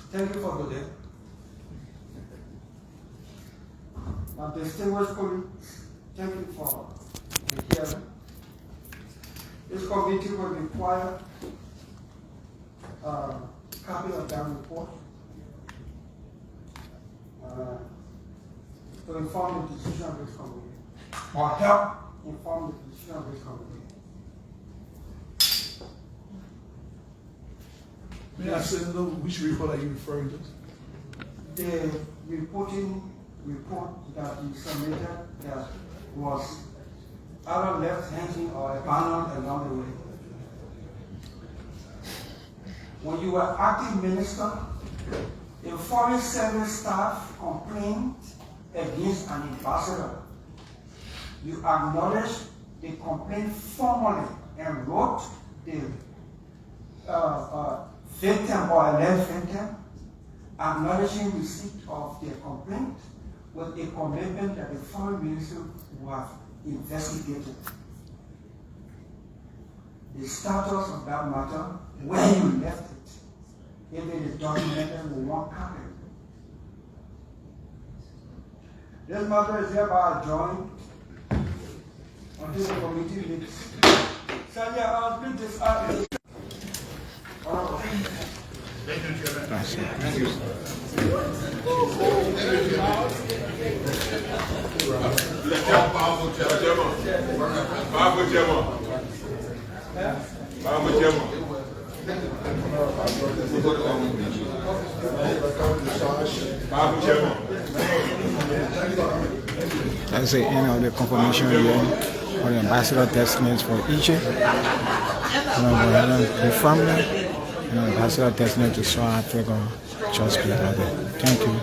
thank you for today. My distinguished colleagues, thank you for the hearing. This committee will require a copy of that report to inform the decision of this committee. or help inform the decision of this committee. May I say, which report are you referring to? The reporting report that you submitted that was either left hanging or abandoned along the way. When you were acting minister, a foreign service staff complained against an ambassador. You acknowledged the complaint formally and wrote the victim or alleged victim acknowledging receipt of their complaint with a commitment that the foreign minister would have investigated the status of that matter, where you left it, if it is documented with one copy. This matter is hereby adjourned until the committee meets. Sanya, I'll read this out. Thank you, Chairman. Thank you. Powerful That's the end of the confirmation hearing for the Ambassador-Designate for Egypt. Henry Fahnbulleh and Ambassador-Designate to South Africa, George Patten. Thank you.